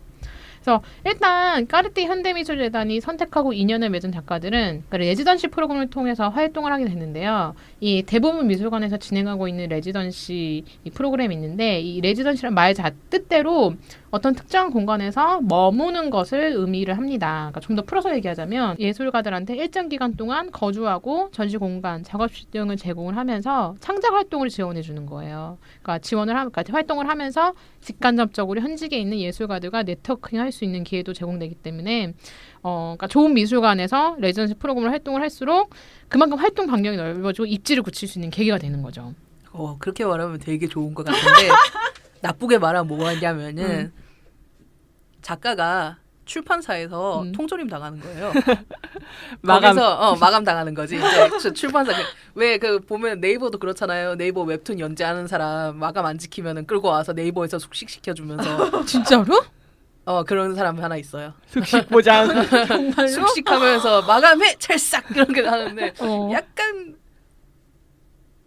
그래서 일단 까르띠에 현대미술재단이 선택하고 인연을 맺은 작가들은 레지던시 프로그램을 통해서 활동을 하게 됐는데요. 이 대부분 미술관에서 진행하고 있는 레지던시 이 프로그램이 있는데 이 레지던시란 말 뜻대로 어떤 특정한 공간에서 머무는 것을 의미를 합니다. 그러니까 좀 더 풀어서 얘기하자면 예술가들한테 일정 기간 동안 거주하고 전시 공간, 작업실 등을 제공을 하면서 창작 활동을 지원해 주는 거예요. 그러니까 활동을 하면서 직간접적으로 현직에 있는 예술가들과 네트워킹할 수 있는 기회도 제공되기 때문에 그러니까 좋은 미술관에서 레지던시 프로그램을 활동을 할수록 그만큼 활동 반경이 넓어지고 입지를 굳힐 수 있는 계기가 되는 거죠. 그렇게 말하면 되게 좋은 것 같은데 나쁘게 말하면 뭐냐면은 작가가 출판사에서 통조림 당하는 거예요. 거기서 마감 당하는 거지. 이제 출판사 왜 그 보면 네이버도 그렇잖아요. 네이버 웹툰 연재하는 사람 마감 안 지키면은 끌고 와서 네이버에서 숙식시켜 주면서 진짜로? 그런 사람 하나 있어요. 숙식 보장. 정말로? 숙식하면서 마감해 찰싹 이런 게 하는데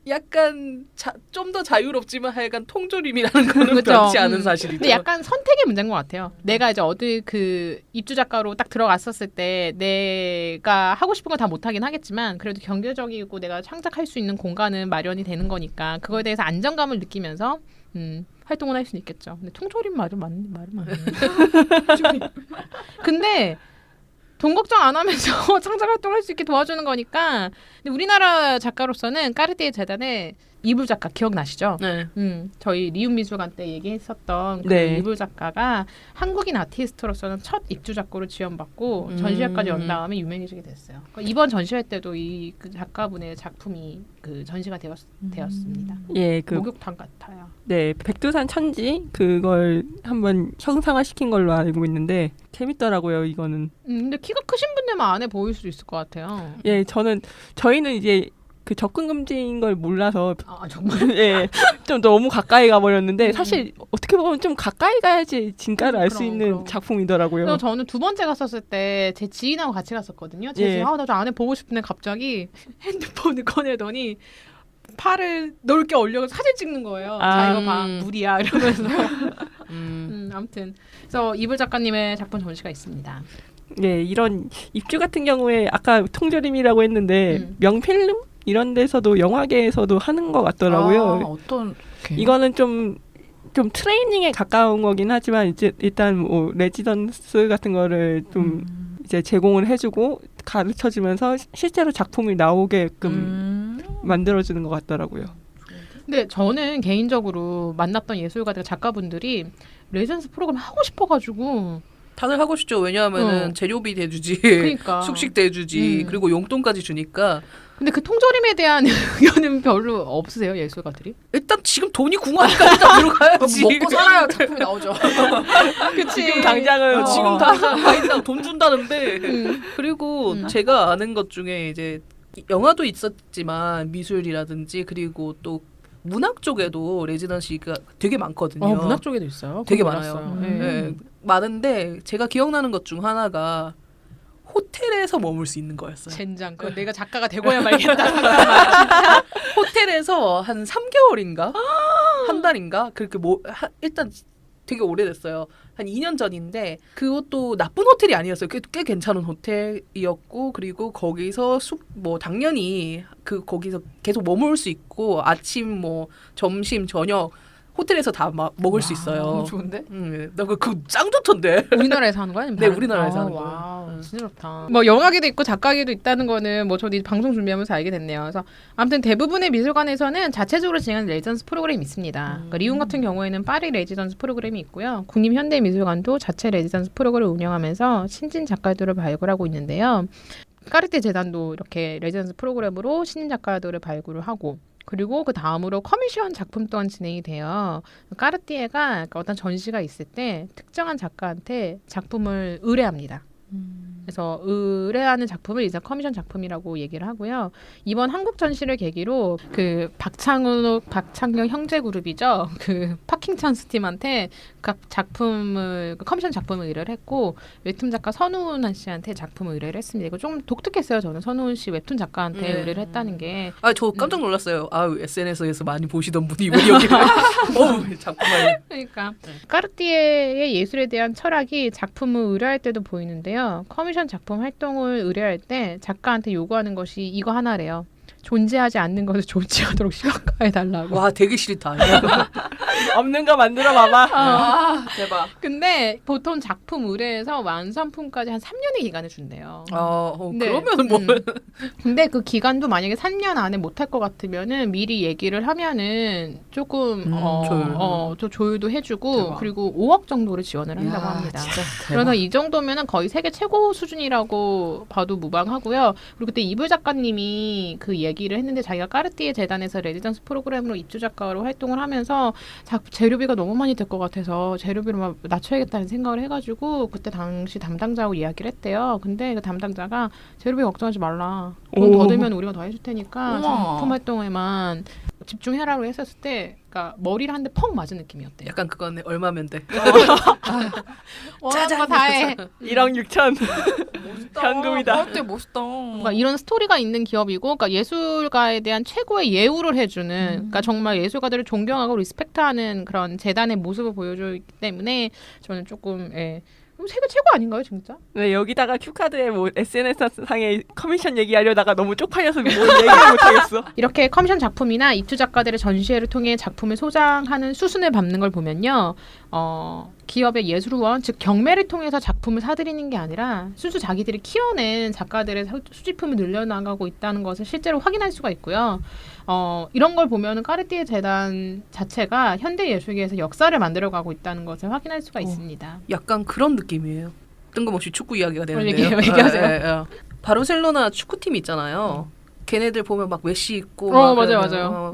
약간 좀 더 자유롭지만 하여간 통조림이라는 거는 그죠. 변치 않은 사실이죠. 근데 약간 선택의 문제인 것 같아요. 내가 이제 어디 그 입주 작가로 딱 들어갔었을 때 내가 하고 싶은 거 다 못하긴 하겠지만 그래도 경제적이고 내가 창작할 수 있는 공간은 마련이 되는 거니까 그거에 대해서 안정감을 느끼면서 활동을 할 수는 있겠죠. 근데 통조림 말은 맞네. 근데 돈 걱정 안 하면서 창작 활동할 수 있게 도와주는 거니까. 근데 우리나라 작가로서는 까르띠에 재단의 이불 작가 기억나시죠? 네. 저희 리움 미술관 때 얘기했었던 그 네. 이불 작가가 한국인 아티스트로서는 첫 입주 작가로 지원받고 전시회까지 연 다음에 유명해지게 됐어요. 그러니까 이번 전시회 때도 이 그 작가분의 작품이 그 전시가 되었습니다. 예, 그 목욕탕 같아요. 네, 백두산 천지 그걸 한번 형상화시킨 걸로 알고 있는데 재밌더라고요. 이거는. 근데 키가 크신 분들만 안에 보일 수 있을 것 같아요. 예, 저희는 이제 그 접근 금지인 걸 몰라서 정말? 예, 좀 너무 가까이 가버렸는데 사실 어떻게 보면 좀 가까이 가야지 진가를 알 수 있는 그럼. 작품이더라고요. 그래서 저는 두 번째 갔었을 때 제 지인하고 같이 갔었거든요. 제 지인 나 저 안에 보고 싶은데 갑자기 핸드폰을 꺼내더니 팔을 넓게 올려서 사진 찍는 거예요. 자 이거 봐 물이야 이러면서. 아무튼 그래서 이불 작가님의 작품 전시가 있습니다. 네, 이런 입주 같은 경우에 아까 통조림이라고 했는데 명필름 이런 데서도 영화계에서도 하는 것 같더라고요. 어떤 이거는 좀 트레이닝에 가까운 거긴 하지만 이제 일단 뭐 레지던스 같은 거를 좀 이제 제공을 해주고 가르쳐주면서 실제로 작품이 나오게끔 만들어주는 것 같더라고요. 근데 저는 개인적으로 만났던 예술가들 작가분들이 레지던스 프로그램 하고 싶어가지고 다들 하고 싶죠. 왜냐하면은 재료비 대주지, 그러니까. 숙식 대주지, 그리고 용돈까지 주니까. 근데 그 통조림에 대한 의견은 별로 없으세요, 예술가들이? 일단 지금 돈이 궁하니까 일단 들어가야지. 먹고 살아야 작품이 나오죠. 그치. 지금 당장은 지금 당장 가인당 돈 준다는데. 그리고 제가 아는 것 중에 이제 영화도 있었지만 미술이라든지 그리고 또 문학 쪽에도 레지던시가 되게 많거든요. 문학 쪽에도 있어요. 되게 그건 많아요. 몰랐어요. 네, 많은데 제가 기억나는 것 중 하나가 호텔에서 머물 수 있는 거였어요. 젠장. 그거 내가 작가가 되고야 말겠다. 잠깐만. 호텔에서 한 3개월인가? 한 달인가? 그렇게 일단 되게 오래됐어요. 한 2년 전인데 그것도 나쁜 호텔이 아니었어요. 꽤 괜찮은 호텔이었고 그리고 거기서 당연히 거기서 계속 머물 수 있고 아침 점심 저녁 호텔에서 다 먹을 수 있어요. 너무 좋은데? 나 그거 짱 좋던데. 우리나라에서 하는 거야? 아니면 네, 다른- 우리나라에서 하는 와우, 거예요. 진짜 좋다. 뭐 영화계도 있고 작가계도 있다는 거는 뭐 저도 방송 준비하면서 알게 됐네요. 그래서 아무튼 대부분의 미술관에서는 자체적으로 진행하는 레지던스 프로그램이 있습니다. 그러니까 리움 같은 경우에는 파리 레지던스 프로그램이 있고요. 국립현대미술관도 자체 레지던스 프로그램을 운영하면서 신진 작가들을 발굴하고 있는데요. 까르띠에 재단도 이렇게 레지던스 프로그램으로 신인 작가들을 발굴을 하고 그리고 그 다음으로 커미션 작품 또한 진행이 돼요. 까르띠에가 어떤 전시가 있을 때 특정한 작가한테 작품을 의뢰합니다. 그래서 의뢰하는 작품을 이제 커미션 작품이라고 얘기를 하고요. 이번 한국 전시를 계기로 그 박창욱 형제 그룹이죠. 그 파킹찬스 팀한테 각 작품을 그 커미션 작품을 의뢰를 했고 웹툰 작가 선우은 씨한테 작품을 의뢰를 했습니다. 이거 좀 독특했어요. 저는 선우은 씨 웹툰 작가한테 네. 의뢰를 했다는 게. 저 깜짝 놀랐어요. SNS에서 많이 보시던 분이 왜 여기를 작품을. 그러니까 까르띠에의 예술에 대한 철학이 작품을 의뢰할 때도 보이는데요. 커미션 작품 활동을 의뢰할 때 작가한테 요구하는 것이 이거 하나래요. 존재하지 않는 것을 존재하도록 시각화해달라고. 와 되게 싫다. 없는 거 만들어 봐봐. 대박. 근데 보통 작품 의뢰에서 완성품까지 한 3년의 기간을 준대요. 네. 그러면 뭐. 근데 그 기간도 만약에 3년 안에 못할 것 같으면은 미리 얘기를 하면은 조금 좀 조율도 해주고 대박. 그리고 5억 정도를 지원을 한다고 합니다. 그래서 이 정도면은 거의 세계 최고 수준이라고 봐도 무방하고요. 그리고 그때 이불 작가님이 그 얘기를 했는데 자기가 까르띠에 재단에서 레지던스 프로그램으로 입주 작가로 활동을 하면서 재료비가 너무 많이 들 것 같아서 재료비를 막 낮춰야겠다는 생각을 해가지고 그때 당시 담당자하고 이야기를 했대요. 근데 그 담당자가 재료비 걱정하지 말라. 돈 더 들면 우리가 더 해줄 테니까 작품 활동에만 집중해라고 했었을 때 그러니까 머리를 한 대 펑 맞은 느낌이었대요. 약간 그거네. 얼마면 돼. 원하는 거 다 해. 1억 6천. 멋있다. 현금이다. 그때 멋있다. 그러니까 이런 스토리가 있는 기업이고, 그러니까 예술가에 대한 최고의 예우를 해주는, 그러니까 정말 예술가들을 존경하고 리스펙트하는 그런 재단의 모습을 보여주기 때문에 저는 조금 세계 최고 아닌가요, 진짜? 네, 여기다가 큐카드에 뭐 SNS 상에 커미션 얘기하려다가 너무 쪽팔려서 뭐 얘기를 못 하겠어. 이렇게 커미션 작품이나 입주 작가들의 전시회를 통해 작품을 소장하는 수순을 밟는 걸 보면요, 기업의 예술원, 즉 경매를 통해서 작품을 사들이는 게 아니라 순수 자기들이 키워낸 작가들의 수집품을 늘려나가고 있다는 것을 실제로 확인할 수가 있고요. 이런 걸 보면은 까르띠에 재단 자체가 현대 예술계에서 역사를 만들어가고 있다는 것을 확인할 수가 있습니다. 약간 그런 느낌이에요. 뜬금없이 축구 이야기가 되는데요. 얘기하세요. 바르셀로나 축구팀 있잖아요. 걔네들 보면 막 메시 있고 맞아요.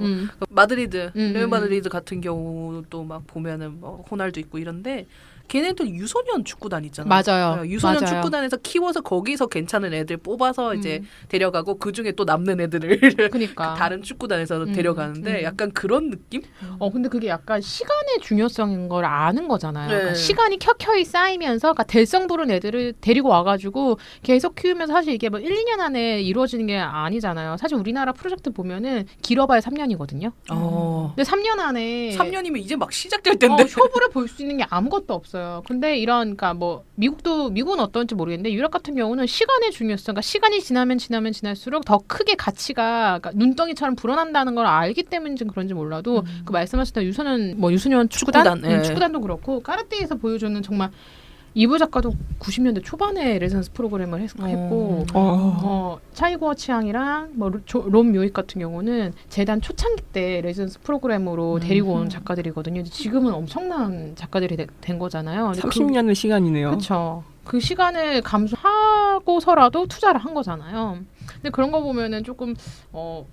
마드리드, 레알 마드리드 같은 경우도 막 보면은 뭐 호날두 있고 이런데 걔네들 유소년 축구단 있잖아요. 맞아요. 유소년 맞아요. 축구단에서 키워서 거기서 괜찮은 애들 뽑아서 이제 데려가고 그 중에 또 남는 애들을 그러니까 다른 축구단에서 데려가는데 약간 그런 느낌? 근데 그게 약간 시간의 중요성인 걸 아는 거잖아요. 네. 그러니까 시간이 켜켜이 쌓이면서 그러니까 될성 부른 애들을 데리고 와가지고 계속 키우면서 사실 이게 뭐 1, 2년 안에 이루어지는 게 아니잖아요. 사실 우리나라 프로젝트 보면은 길어봐야 3년이거든요. 근데 3년 안에 3년이면 이제 막 시작될 텐데. 쇼부를 볼 수 있는 게 아무것도 없어요. 근데 그러니까 뭐 미국은 어떤지 모르겠는데 유럽 같은 경우는 시간의 중요성, 그러니까 시간이 지나면 지날수록 더 크게 가치가 그러니까 눈덩이처럼 불어난다는 걸 알기 때문인지 그런지 몰라도 그 말씀하셨던 유소년 축구단, 축구단도 그렇고 까르띠에서 보여주는 정말 이부 작가도 90년대 초반에 레지던스 프로그램을 했고 차이고어 치앙이랑 롬 묘익 같은 경우는 재단 초창기 때 레지던스 프로그램으로 데리고 온 작가들이거든요. 지금은 엄청난 작가들이 된 거잖아요. 30년의 시간이네요. 그렇죠. 그 시간을 감수하고서라도 투자를 한 거잖아요. 근데 그런 거 보면은 조금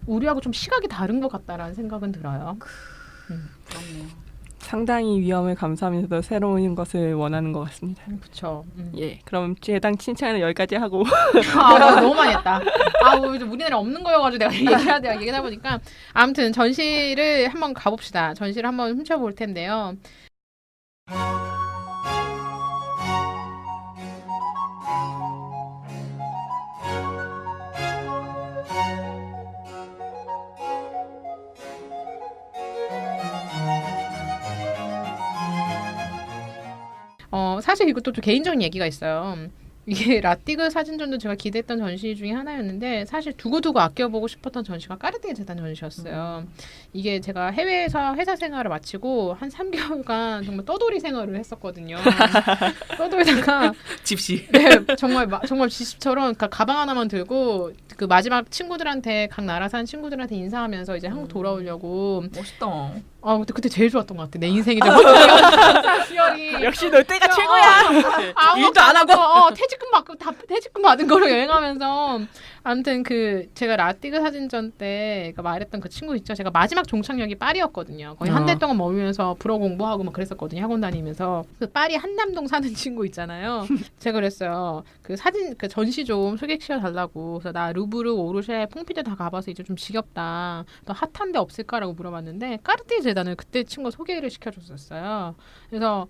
우리하고 좀 시각이 다른 것 같다라는 생각은 들어요. 그렇네요. 상당히 위험을 감수하면서도 새로운 것을 원하는 것 같습니다. 그렇죠. 예, 그럼 재단 칭찬은 여기까지 하고 너무 많이 했다. 우리나라에 없는 거여가지고 내가 얘기하다 보니까 아무튼 전시를 한번 가봅시다. 전시를 한번 훔쳐볼 텐데요. 사실 이것도 좀 개인적인 얘기가 있어요. 이게 라띠그 사진전도 제가 기대했던 전시 중에 하나였는데 사실 두고두고 아껴보고 싶었던 전시가 까르띠에 재단 전시였어요. 이게 제가 해외에서 회사 생활을 마치고 한 3개월간 정말 떠돌이 생활을 했었거든요. 떠돌다가 집시. 네, 정말 지식처럼 그러니까 가방 하나만 들고 그 마지막 친구들한테 각 나라 사는 친구들한테 인사하면서 이제 한국 돌아오려고. 멋있다. 그때 제일 좋았던 것 같아. 내 인생이 좀 시월이 역시 너 때가 최고야. 일도 안 하고 퇴직금 받은 거로 여행하면서 아무튼 그 제가 라띠그 사진전 때 말했던 그 친구 있죠. 제가 마지막 종착역이 파리였거든요. 거의 한 달 동안 머물면서 불어 공부하고 막 그랬었거든요. 학원 다니면서. 그 파리 한남동 사는 친구 있잖아요. 제가 그랬어요. 그 사진 그 전시 좀 소개시켜 달라고. 그래서 나 루브르, 오르쉐, 퐁피드 다 가봐서 이제 좀 지겹다. 더 핫한 데 없을까라고 물어봤는데 까르띠에 재단을 그때 친구가 소개를 시켜줬었어요. 그래서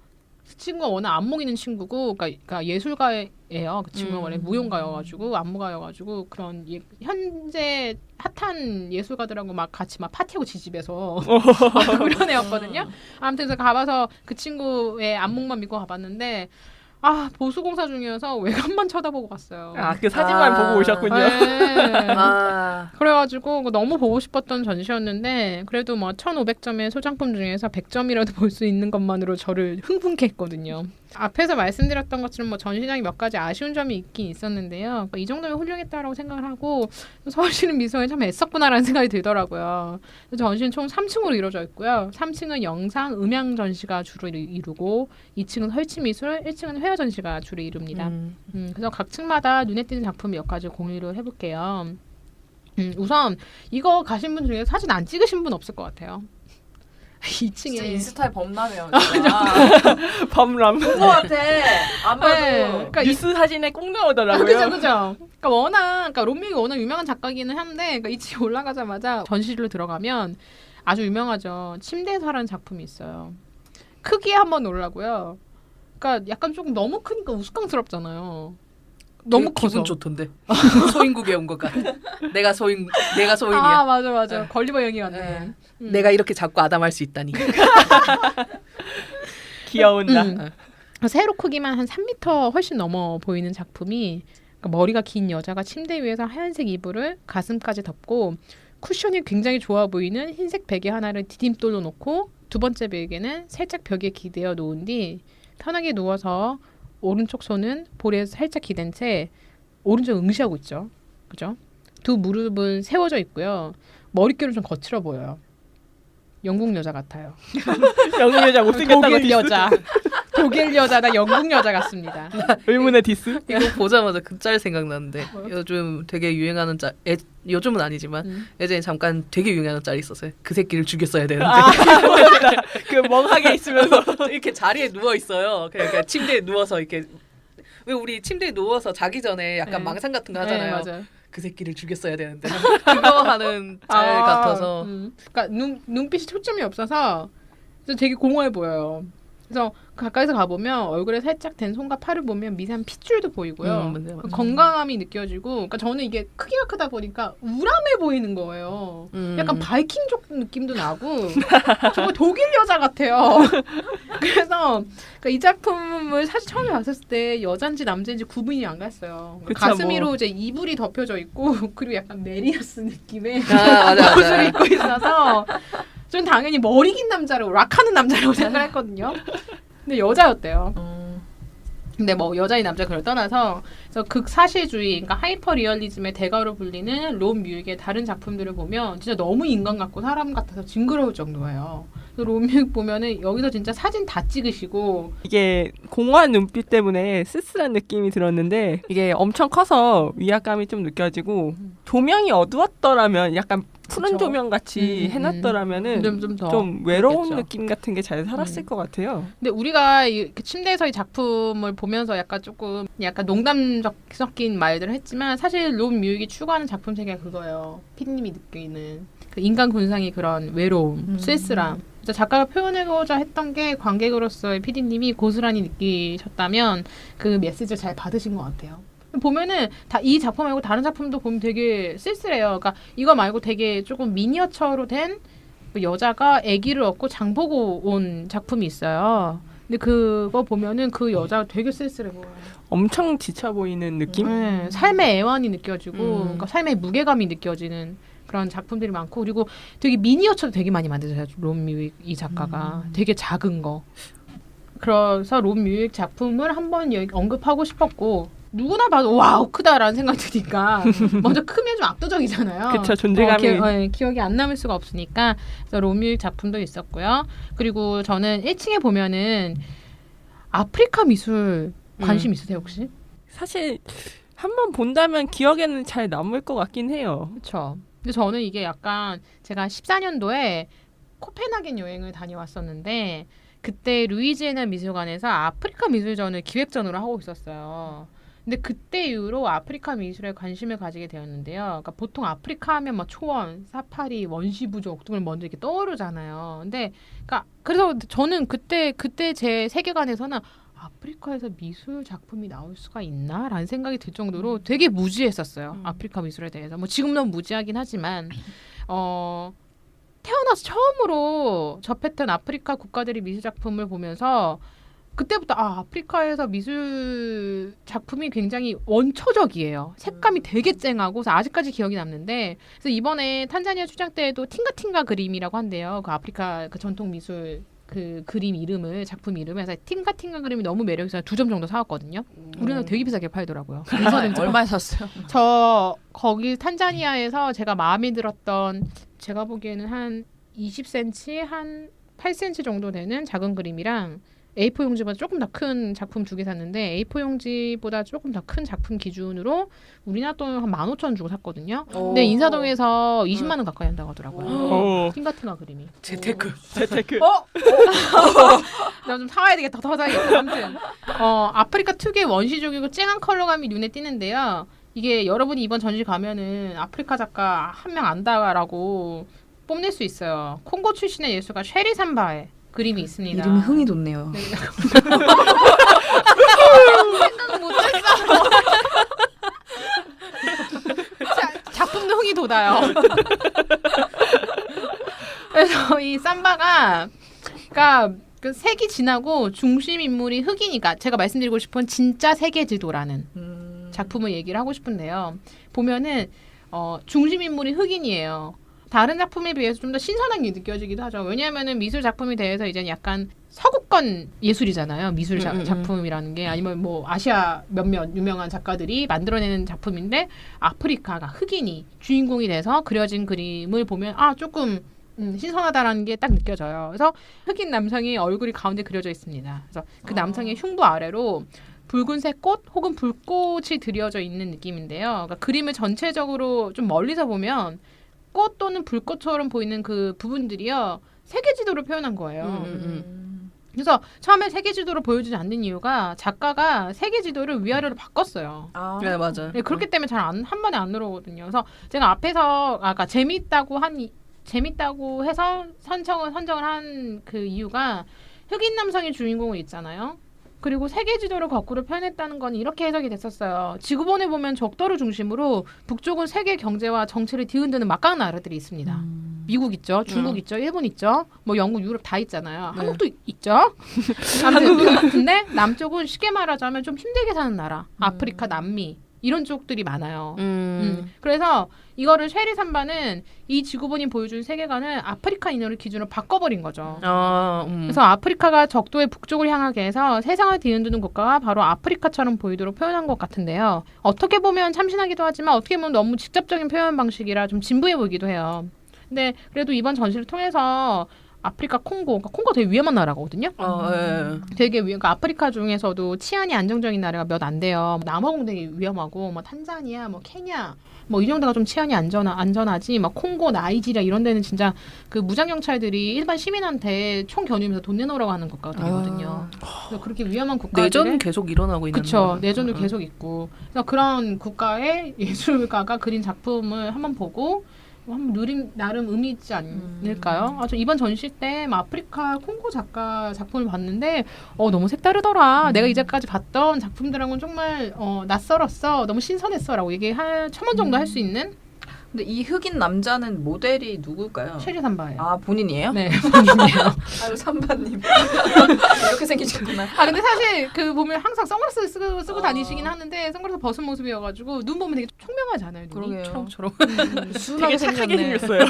그 친구가 워낙 안목 있는 친구고, 그러니까 예술가예요. 그 친구가 원래 무용가여가지고 안무가여가지고 그런 현재 핫한 예술가들하고 막 같이 막 파티하고 지집에서 그런 애였거든요. 아무튼 그래서 가봐서 그 친구의 안목만 믿고 가봤는데 보수공사 중이어서 외관만 쳐다보고 갔어요. 그 사진만 보고 오셨군요. 네. 그래가지고 너무 보고 싶었던 전시였는데 그래도 뭐 1,500점의 소장품 중에서 100점이라도 볼 수 있는 것만으로 저를 흥분케 했거든요. 앞에서 말씀드렸던 것처럼 뭐 전시장이 몇 가지 아쉬운 점이 있긴 있었는데요. 이 정도면 훌륭했다라고 생각을 하고 서울시는 미술관이 참 애썼구나라는 생각이 들더라고요. 전시는 총 3층으로 이루어져 있고요. 3층은 영상, 음향 전시가 주로 이루고 2층은 설치미술, 1층은 회화 전시가 주로 이룹니다. 그래서 각 층마다 눈에 띄는 작품 몇 가지 공유를 해볼게요. 우선 이거 가신 분 중에 사진 안 찍으신 분 없을 것 같아요. 2층에 진짜 인스타에 범람해요. 범람. 그거 같아. 안 봐도. 그러니까 뉴스 사진에 꼭 나오더라고요. 그죠. 그러니까 롬미가 워낙 유명한 작가기는 한데, 그러니까 2층에 올라가자마자 전시실로 들어가면 아주 유명하죠. 침대에서라는 작품이 있어요. 크기에 한번 놀라고요. 그러니까 약간 조금 너무 크니까 우스꽝스럽잖아요. 너무 커서. 기분 좋던데. 소인국에 온 것 같아. 내가 소인이야. 맞아. 걸리버 영이 같네. 내가 이렇게 자꾸 아담할 수 있다니. 귀여운다. 세로 크기만 한 3m 훨씬 넘어 보이는 작품이, 그러니까 머리가 긴 여자가 침대 위에서 하얀색 이불을 가슴까지 덮고 쿠션이 굉장히 좋아 보이는 흰색 베개 하나를 디딤돌로 놓고 두 번째 베개는 살짝 벽에 기대어 놓은 뒤 편하게 누워서 오른쪽 손은 볼에 살짝 기댄 채 오른쪽 응시하고 있죠. 그죠? 두 무릎은 세워져 있고요. 머릿결은 좀 거칠어 보여요. 영국 여자 같아요. 영국 여자 못생겼다고 독일 디스. 여자. 독일 여자나 영국 여자 같습니다. 의문의 디스. 이거 보자마자 그 짤 생각나는데 요즘 되게 유행하는 짤, 요즘은 아니지만 예전에 잠깐 되게 유행하는 짤이 있었어요. 그 새끼를 죽였어야 되는데. 그 멍하게 있으면서 이렇게 자리에 누워 있어요. 그러니까 침대에 누워서 이렇게, 왜 우리 침대에 누워서 자기 전에 약간 망상 같은 거 하잖아요. 맞아요. 그 새끼를 죽였어야 되는데 그거 하는 짤 같아서. 그러니까 눈빛이 초점이 없어서 되게 공허해 보여요. 그래서 가까이서 가보면 얼굴에 살짝 된 손과 팔을 보면 미세한 핏줄도 보이고요. 맞네. 건강함이 느껴지고, 그러니까 저는 이게 크기가 크다 보니까 우람해 보이는 거예요. 약간 바이킹족 느낌도 나고 정말 독일 여자 같아요. 그래서 그러니까 이 작품을 사실 처음에 봤을 때 여잔지 남자인지 구분이 안 갔어요. 그쵸, 가슴 위로 뭐. 이제 이불이 덮여져 있고 그리고 약간 메리어스 느낌의 맞아. 옷을 입고 있어서 전 당연히 머리 긴 남자라고 락하는 남자라고 생각했거든요. 근데 여자였대요. 근데 뭐 여자인 남자 그걸 떠나서 그래서 극사실주의, 그러니까 하이퍼 리얼리즘의 대가로 불리는 롬 뮤익의 다른 작품들을 보면 진짜 너무 인간 같고 사람 같아서 징그러울 정도예요. 롬 뮤익 보면은 여기서 진짜 사진 다 찍으시고, 이게 공허한 눈빛 때문에 쓸쓸한 느낌이 들었는데 이게 엄청 커서 위압감이 좀 느껴지고 조명이 어두웠더라면 약간 푸른 그쵸. 조명 같이 해놨더라면은 좀 외로운 느낌 같은 게 잘 살았을 것 같아요. 근데 우리가 이 침대에서 이 작품을 보면서 약간 조금 약간 농담적 섞인 말들을 했지만 사실 롬 뮤익이 추구하는 작품 세계가 그거예요. 피디님이 느끼는 그 인간 군상의 그런 외로움, 쓸쓸함. 그래서 작가가 표현하고자 했던 게 관객으로서의 피디님이 고스란히 느끼셨다면 그 메시지를 잘 받으신 것 같아요. 보면은 다 이 작품 말고 다른 작품도 보면 되게 쓸쓸해요. 그러니까 이거 말고 되게 조금 미니어처로 된 여자가 아기를 얻고 장 보고 온 작품이 있어요. 근데 그거 보면은 그 여자가 되게 쓸쓸해 보여요. 엄청 지쳐 보이는 느낌? 네, 삶의 애환이 느껴지고, 그러니까 삶의 무게감이 느껴지는 그런 작품들이 많고, 그리고 되게 미니어처도 되게 많이 만드셨어요. 롬 뮤익 이 작가가 되게 작은 거. 그래서 롬 뮤익 작품을 한번 언급하고 싶었고. 누구나 봐도 와우 크다라는 생각 드니까 먼저 크면 좀 압도적이잖아요. 그쵸, 존재감이. 기억이 안 남을 수가 없으니까. 그래서 롬뮤익 작품도 있었고요. 그리고 저는 1층에 보면은 아프리카 미술 관심 있으세요 혹시? 사실 한번 본다면 기억에는 잘 남을 것 같긴 해요. 그렇죠. 근데 저는 이게 약간 제가 14년도에 코펜하겐 여행을 다녀왔었는데 그때 루이지애나 미술관에서 아프리카 미술전을 기획전으로 하고 있었어요. 근데 그때 이후로 아프리카 미술에 관심을 가지게 되었는데요. 그러니까 보통 아프리카 하면 막 초원, 사파리, 원시부족 등을 먼저 이렇게 떠오르잖아요. 근데 그러니까 그래서 저는 그때 제 세계관에서는 아프리카에서 미술 작품이 나올 수가 있나라는 생각이 들 정도로 되게 무지했었어요. 아프리카 미술에 대해서. 뭐 지금 너무 무지하긴 하지만 태어나서 처음으로 접했던 아프리카 국가들의 미술 작품을 보면서 그때부터 아프리카에서 미술 작품이 굉장히 원초적이에요. 색감이 되게 쨍하고 그래서 아직까지 기억이 남는데 그래서 이번에 탄자니아 출장 때에도 팅가팅가 그림이라고 한대요. 그 아프리카 그 전통 미술 그 그림 이름을 작품 이름을 해서 팅가팅가 그림이 너무 매력있어서 2점 정도 사왔거든요. 우리나라 되게 비싸게 팔더라고요. 얼마에 샀어요? 저 거기 탄자니아에서 제가 마음에 들었던 제가 보기에는 한 20cm 한 8cm 정도 되는 작은 그림이랑 A4 용지보다 조금 더 큰 작품 2개 샀는데 A4 용지보다 조금 더 큰 작품 기준으로 우리나라 돈 한 15,000원 주고 샀거든요. 근데 인사동에서 20만 원 가까이 한다고 하더라고요. 팅가팅가 그림이. 재테크. 재테크. 나 좀 사와야 되겠다. 더 사야겠다. 아무튼 아프리카 특유의 원시적이고 쨍한 컬러감이 눈에 띄는데요. 이게 여러분이 이번 전시 가면은 아프리카 작가 한 명 안다라고 뽐낼 수 있어요. 콩고 출신의 예술가 쉐리 삼바의 그림이 있습니다. 이름이 흥이 돋네요. 생각 못했어. 작품도 흥이 돋아요. 그래서 이 삼바가 그러니까 그 색이 진하고 중심 인물이 흑이니까 제가 말씀드리고 싶은 진짜 세계 지도라는 작품을 얘기를 하고 싶은데요. 보면은 중심 인물이 흑인이에요. 다른 작품에 비해서 좀 더 신선하게 느껴지기도 하죠. 왜냐하면은 미술 작품에 대해서 이제 약간 서구권 예술이잖아요. 미술 작품이라는 게 아니면 뭐 아시아 몇몇 유명한 작가들이 만들어내는 작품인데 아프리카가 흑인이 주인공이 돼서 그려진 그림을 보면 조금 신선하다라는 게 딱 느껴져요. 그래서 흑인 남성이 얼굴이 가운데 그려져 있습니다. 그래서 그 남성의 흉부 아래로 붉은색 꽃 혹은 불꽃이 드려져 있는 느낌인데요. 그러니까 그림을 전체적으로 좀 멀리서 보면 꽃 또는 불꽃처럼 보이는 그 부분들이요. 세계 지도를 표현한 거예요. 그래서 처음에 세계 지도를 보여주지 않는 이유가 작가가 세계 지도를 위아래로 바꿨어요. 네, 맞아요. 네, 그렇기 때문에 잘 한 번에 안 들어오거든요. 그래서 제가 앞에서 아까 재밌다고 해서 선정을 한 그 이유가 흑인 남성이 주인공을 있잖아요. 그리고 세계 지도를 거꾸로 표현했다는 건 이렇게 해석이 됐었어요. 지구본에 보면 적도를 중심으로 북쪽은 세계 경제와 정치를 뒤흔드는 막강한 나라들이 있습니다. 미국 있죠, 중국 있죠, 일본 있죠, 뭐 영국, 유럽 다 있잖아요. 한국도 있죠. 근데 남쪽은 쉽게 말하자면 좀 힘들게 사는 나라, 아프리카, 남미 이런 쪽들이 많아요. 그래서 이거를 쉐리 삼바는 이 지구본이 보여준 세계관을 아프리카인을 기준으로 바꿔버린 거죠. 그래서 아프리카가 적도의 북쪽을 향하게 해서 세상을 뒤흔드는 국가가 바로 아프리카처럼 보이도록 표현한 것 같은데요. 어떻게 보면 참신하기도 하지만 어떻게 보면 너무 직접적인 표현 방식이라 좀 진부해 보이기도 해요. 근데 그래도 이번 전시를 통해서 아프리카 콩고, 콩고 되게 위험한 나라거든요. 되게 그러니까 아프리카 중에서도 치안이 안정적인 나라가 몇 안 돼요. 남아공 되게 위험하고, 뭐 탄자니아, 뭐 케냐, 뭐 이 정도가 좀 치안이 안전하지. 막 콩고, 나이지리아 이런 데는 진짜 그 무장 경찰들이 일반 시민한테 총 겨누면서 돈 내놓으라고 하는 국가들이거든요. 그래서 그렇게 위험한 국가들 내전 계속 일어나고 있는. 그렇죠. 내전도 계속 있고. 그래서 그런 국가의 예술가가 그린 작품을 한번 보고. 한번 나름 의미 있지 않을까요? 저 이번 전시 때 아프리카 콩고 작가 작품을 봤는데 너무 색다르더라. 내가 이제까지 봤던 작품들하고는 정말 낯설었어. 너무 신선했어라고 얘기할 첨언 정도 할 수 있는. 근데 이 흑인 남자는 모델이 누굴까요? 쉐리 삼바예요. 아, 본인이에요? 네, 본인이에요. 아유, 삼바님. 이렇게 생기셨구나. 근데 사실 그 보면 항상 선글라스 쓰고 다니시긴 하는데 선글라스 벗은 모습이어가지고 눈 보면 되게 총명하잖아요. 눈이 그러게요. 초록초록. 되게 착하게 생겼어요.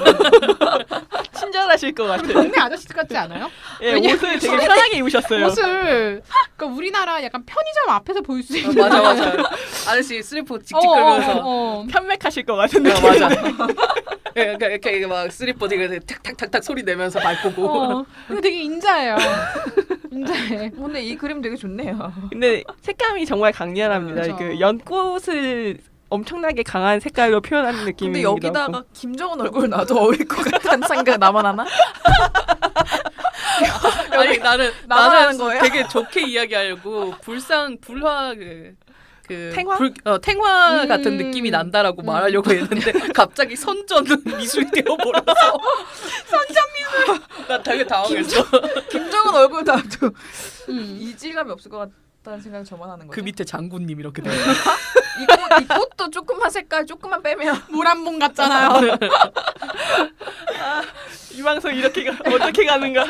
친절하실 것 같아요. 동네 아저씨 같지 않아요? 예, 옷을 되게 편하게 입으셨어요. 옷을 그러니까 우리나라 약간 편의점 앞에서 보일 수 있는 맞아. 아저씨 슬리퍼 직직 끌면서 편맥하실 것 같은 느낌. 맞아. 이렇게 막 슬리퍼 되게 탁탁탁탁 소리 내면서 밟고. 근데 되게 인자해요. 이제 근데 이 그림 되게 좋네요. 근데 색감이 정말 강렬합니다. 그렇죠. 그 연꽃을 엄청나게 강한 색깔로 표현하는 느낌이. 근데 여기다가 김정은 얼굴 놔도 어울릴 것 같다는 생각 나만 하나? 아니 나는 나만 하는 거예요? 되게 좋게 이야기하려고 불화 탱화? 탱화 같은 느낌이 난다라고 말하려고 했는데 갑자기 선전 미술이 되어버려서 선전 미술 나 되게 당황했어. 김정은 얼굴 놔도 이질감이 없을 것 같다는 생각 저만 하는 거죠? 그 밑에 장군님 이렇게 돼. 이 꽃도 조금만 색깔 조금만 빼면 물 한 번 같잖아요. 이 방송 이렇게 어떻게 가는가?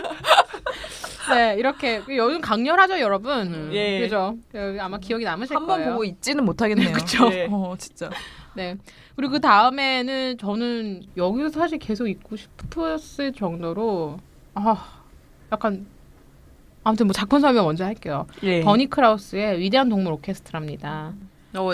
네, 이렇게 요즘 강렬하죠, 여러분. 예. 그죠? 아마 기억이 남으실 한 거예요. 번 보고 잊지는 못하겠네요. 그쵸. 네. 진짜. 네. 그리고 그 다음에는 저는 여기서 사실 계속 있고 싶었을 정도로 약간 아무튼 뭐 작품 설명 먼저 할게요. 예. 버니 크라우스의 위대한 동물 오케스트라입니다.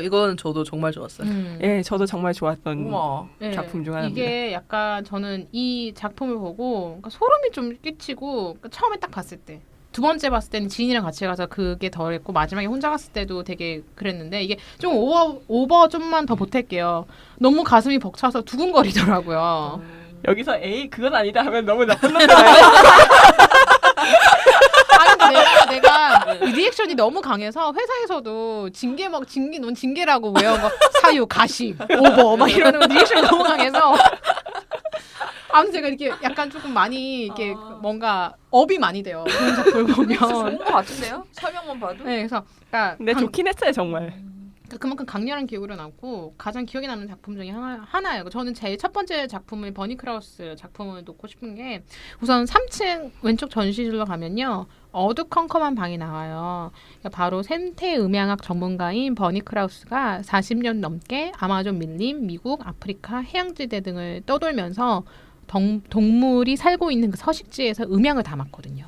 이건 저도 정말 좋았어요. 예, 저도 정말 좋았던 우와. 네, 작품 중 하나입니다. 이게 약간 저는 이 작품을 보고 그러니까 소름이 좀 끼치고 그러니까 처음에 딱 봤을 때 두 번째 봤을 때는 지인이랑 같이 가서 그게 덜했고 마지막에 혼자 갔을 때도 되게 그랬는데 이게 좀 오버 좀만 더 보탤게요. 너무 가슴이 벅차서 두근거리더라고요. 여기서 에이 그건 아니다 하면 너무 나쁜 놈이야. 아니 근데 내가 이 리액션이 너무 강해서 회사에서도 넌 징계라고 외운 거 사유 가식 오버 막 이러는 거 리액션이 너무 강해서 아무튼 제가 이렇게 약간 조금 많이 이렇게 뭔가 업이 많이 돼요. 그런 작품을 보면. 좋은 것 같은데요? 설명만 봐도. 네, 그래서 그러니까 근데 좋긴 했어요 정말. 그만큼 강렬한 기억으로 남고 가장 기억에 남는 작품 중에 하나예요. 저는 제일 첫 번째 작품을 버니 크라우스 작품을 놓고 싶은 게 우선 3층 왼쪽 전시실로 가면요. 어두컴컴한 방이 나와요. 그러니까 바로 생태 음향학 전문가인 버니 크라우스가 40년 넘게 아마존 밀림, 미국, 아프리카, 해양지대 등을 떠돌면서 동물이 살고 있는 그 서식지에서 음향을 담았거든요.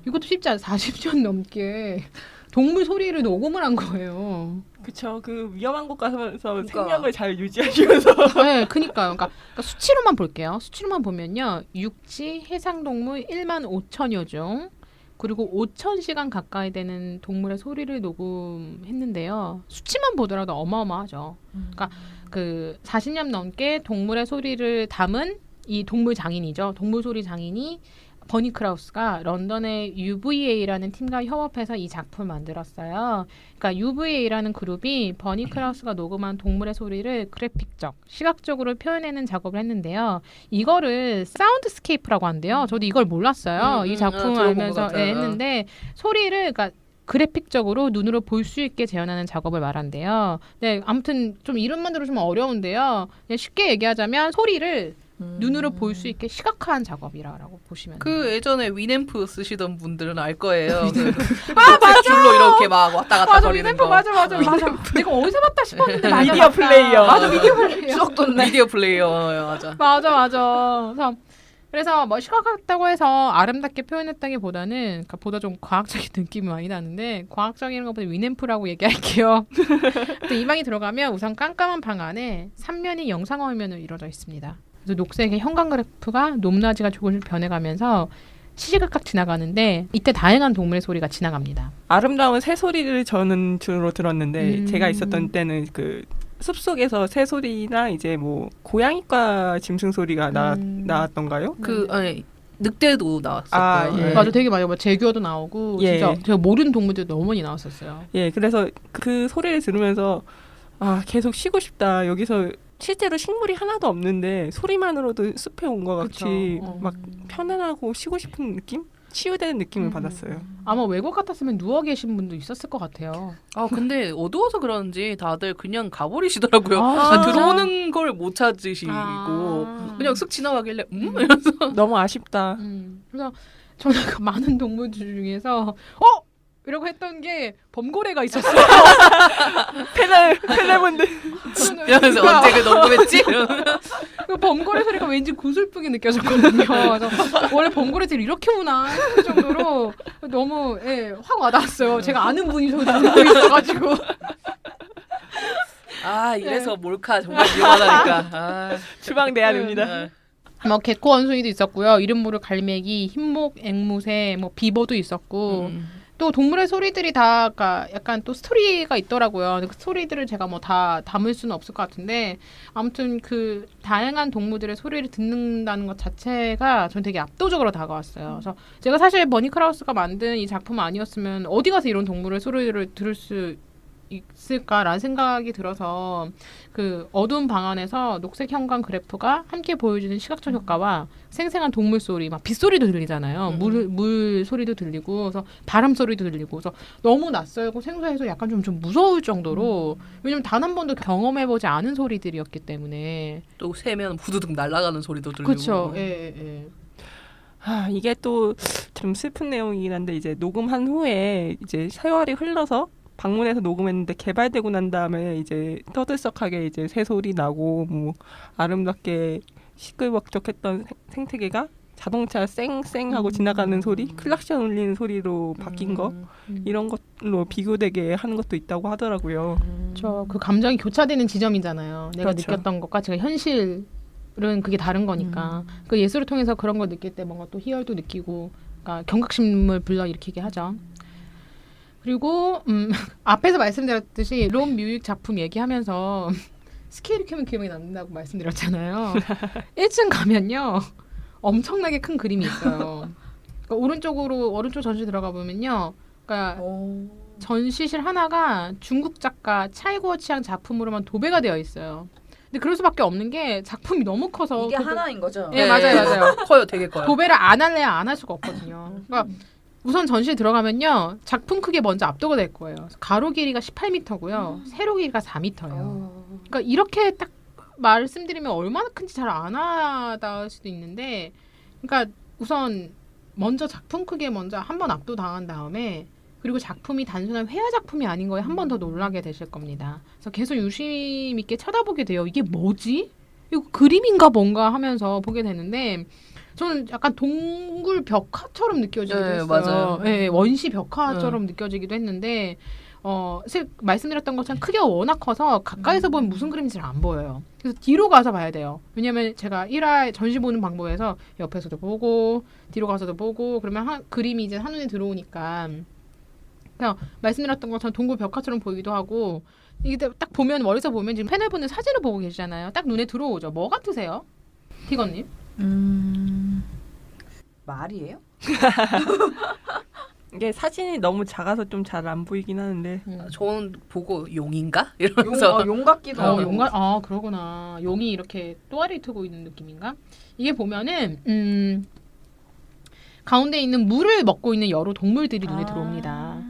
이것도 쉽지 않아요. 40년 넘게 동물 소리를 녹음을 한 거예요. 그쵸. 그 위험한 곳 가서 그러니까. 생명을 잘 유지하시면서. 네, 그니까요. 그러니까 수치로만 볼게요. 수치로만 보면요. 육지 해상동물 1만 5천여 종, 그리고 5,000시간 가까이 되는 동물의 소리를 녹음했는데요. 수치만 보더라도 어마어마하죠. 그러니까 그 40년 넘게 동물의 소리를 담은 이 동물 장인이죠. 동물 소리 장인이 버니 크라우스가 런던의 UVA라는 팀과 협업해서 이 작품을 만들었어요. 그러니까 UVA라는 그룹이 버니 크라우스가 녹음한 동물의 소리를 그래픽적, 시각적으로 표현해내는 작업을 했는데요. 이거를 사운드스케이프라고 한대요. 저도 이걸 몰랐어요. 이 작품을 알면서 했는데 소리를 그러니까 그래픽적으로 눈으로 볼 수 있게 재현하는 작업을 말한대요. 네, 아무튼 좀 이름만 들어주면 어려운데요. 그냥 쉽게 얘기하자면 소리를 눈으로 볼 수 있게 시각화한 작업이라고 보시면 돼요. 그 예전에 위앰프 쓰시던 분들은 알 거예요. 맞아. 줄로 이렇게 막 왔다 갔다 거리는 거. 맞아. 내가 어디서 봤다 싶었는데 맞아. 미디어 플레이어. 맞아, 미디어 플레이어. 추억 돋네. 미디어 플레이어 맞아. 맞아. 그래서 뭐 시각화했다고 해서 아름답게 표현했다기보다는 그러니까 보다 좀 과학적인 느낌이 많이 나는데 과학적인 것보다 위앰프라고 얘기할게요. 이 방에 들어가면 우선 깜깜한 방 안에 3면이 영상 화면으로 이루어져 있습니다. 그래서 녹색의 형광 그래프가 높낮이가 조금씩 변해가면서 시시각각 지나가는데 이때 다양한 동물의 소리가 지나갑니다. 아름다운 새 소리를 저는 주로 들었는데 제가 있었던 때는 그 숲속에서 새 소리나 이제 뭐 고양이과 짐승 소리가 나왔던가요? 아니, 늑대도 나왔었고요. 아, 예. 맞아, 되게 많이 제규어도 나오고 예. 진짜 제가 모르는 동물들 너무 많이 나왔었어요. 예, 그래서 그 소리를 들으면서 계속 쉬고 싶다. 여기서 실제로 식물이 하나도 없는데 소리만으로도 숲에 온 것 같이 막 편안하고 쉬고 싶은 느낌? 치유되는 느낌을 받았어요. 아마 외국 같았으면 누워 계신 분도 있었을 것 같아요. 근데 어두워서 그런지 다들 그냥 가버리시더라고요. 아, 들어오는 걸 못 찾으시고 그냥 쓱 지나가길래 이러면서 너무 아쉽다. 그래서 저는 그 많은 동물들 중에서 이러고 했던 게 범고래가 있었어요. 패널분들 이러면서 언제 그 녹음했지? 그 범고래 소리가 왠지 구슬프게 느껴졌거든요. 그래서 원래 범고래들이 이렇게 우나 싶을 정도로 너무 확 와닿았어요. 제가 아는 분이 저를 보고 있어가지고. 이래서 몰카 정말 위험하다니까. 주방 내야 됩니다. 뭐 개코 원숭이도 있었고요. 이름 모를 갈매기, 흰목, 앵무새, 뭐 비버도 있었고 또 동물의 소리들이 다 약간 또 스토리가 있더라고요. 근데 그 스토리들을 제가 뭐 다 담을 수는 없을 것 같은데 아무튼 그 다양한 동물들의 소리를 듣는다는 것 자체가 전 되게 압도적으로 다가왔어요. 그래서 제가 사실 버니 크라우스가 만든 이 작품 아니었으면 어디 가서 이런 동물의 소리를 들을 수 있을까라는 생각이 들어서 그 어두운 방 안에서 녹색 형광 그래프가 함께 보여주는 시각적 효과와 생생한 동물 소리, 막 빗소리도 들리잖아요. 물 소리도 들리고, 그래서 바람 소리도 들리고, 그래서 너무 낯설고 생소해서 약간 좀 무서울 정도로 왜냐면 단 한 번도 경험해보지 않은 소리들이었기 때문에 또 새면 후두둑 날아가는 소리도 들리고. 그렇죠. 예. 이게 또 좀 슬픈 내용이긴 한데 이제 녹음한 후에 이제 세월이 흘러서 방문해서 녹음했는데 개발되고 난 다음에 이제 떠들썩하게 이제 새소리 나고 뭐 아름답게 시끌벅적했던 생태계가 자동차 쌩쌩하고 지나가는 소리, 클락션 울리는 소리로 바뀐 거 이런 걸로 비교되게 하는 것도 있다고 하더라고요. 그 감정이 교차되는 지점이잖아요. 내가 그렇죠. 느꼈던 것과 제가 현실은 그게 다른 거니까 그 예술을 통해서 그런 걸 느낄 때 뭔가 또 희열도 느끼고 그러니까 경각심을 불러일으키게 하죠. 그리고 앞에서 말씀드렸듯이 롬 뮤직 작품 얘기하면서 스케일을 키우면 기억이 남는다고 말씀드렸잖아요. 1층 가면요. 엄청나게 큰 그림이 있어요. 그러니까 오른쪽 전시 들어가 보면요. 그러니까 전시실 하나가 중국 작가 차이구어 치앙 작품으로만 도배가 되어 있어요. 근데 그럴 수밖에 없는 게 작품이 너무 커서 이게 하나인 거죠? 네, 맞아요. 커요, 되게 커요. 도배를 안 할래야 안 할 수가 없거든요. 그러니까 우선 전시에 들어가면요. 작품 크기에 먼저 압도가 될 거예요. 가로 길이가 18m고요. 세로 길이가 4m예요. 그러니까 이렇게 딱 말씀드리면 얼마나 큰지 잘 안 와닿을 수도 있는데 그러니까 우선 먼저 작품 크기에 먼저 한 번 압도당한 다음에 그리고 작품이 단순한 회화 작품이 아닌 거에 한 번 더 놀라게 되실 겁니다. 그래서 계속 유심 있게 쳐다보게 돼요. 이게 뭐지? 이거 그림인가 뭔가 하면서 보게 되는데 저는 약간 동굴 벽화처럼 느껴지기도 했어요. 맞아요. 네, 원시 벽화처럼 느껴지기도 했는데 말씀드렸던 것처럼 크기가 워낙 커서 가까이서 보면 무슨 그림인지 잘 안 보여요. 그래서 뒤로 가서 봐야 돼요. 왜냐면 제가 1화 전시 보는 방법에서 옆에서도 보고 뒤로 가서도 보고 그러면 그림이 이제 한눈에 들어오니까 그냥 말씀드렸던 것처럼 동굴 벽화처럼 보이기도 하고 이게 딱 보면 멀리서 보면 지금 패널분들 사진을 보고 계시잖아요. 딱 눈에 들어오죠. 뭐 같으세요? 티건님? 말이에요? 이게 사진이 너무 작아서 좀 잘 안 보이긴 하는데 저는 보고 용인가? 이러면서 용 같기도 하고. 그러구나. 용이 이렇게 또아리 트고 있는 느낌인가? 이게 보면은 가운데 있는 물을 먹고 있는 여러 동물들이 눈에 들어옵니다.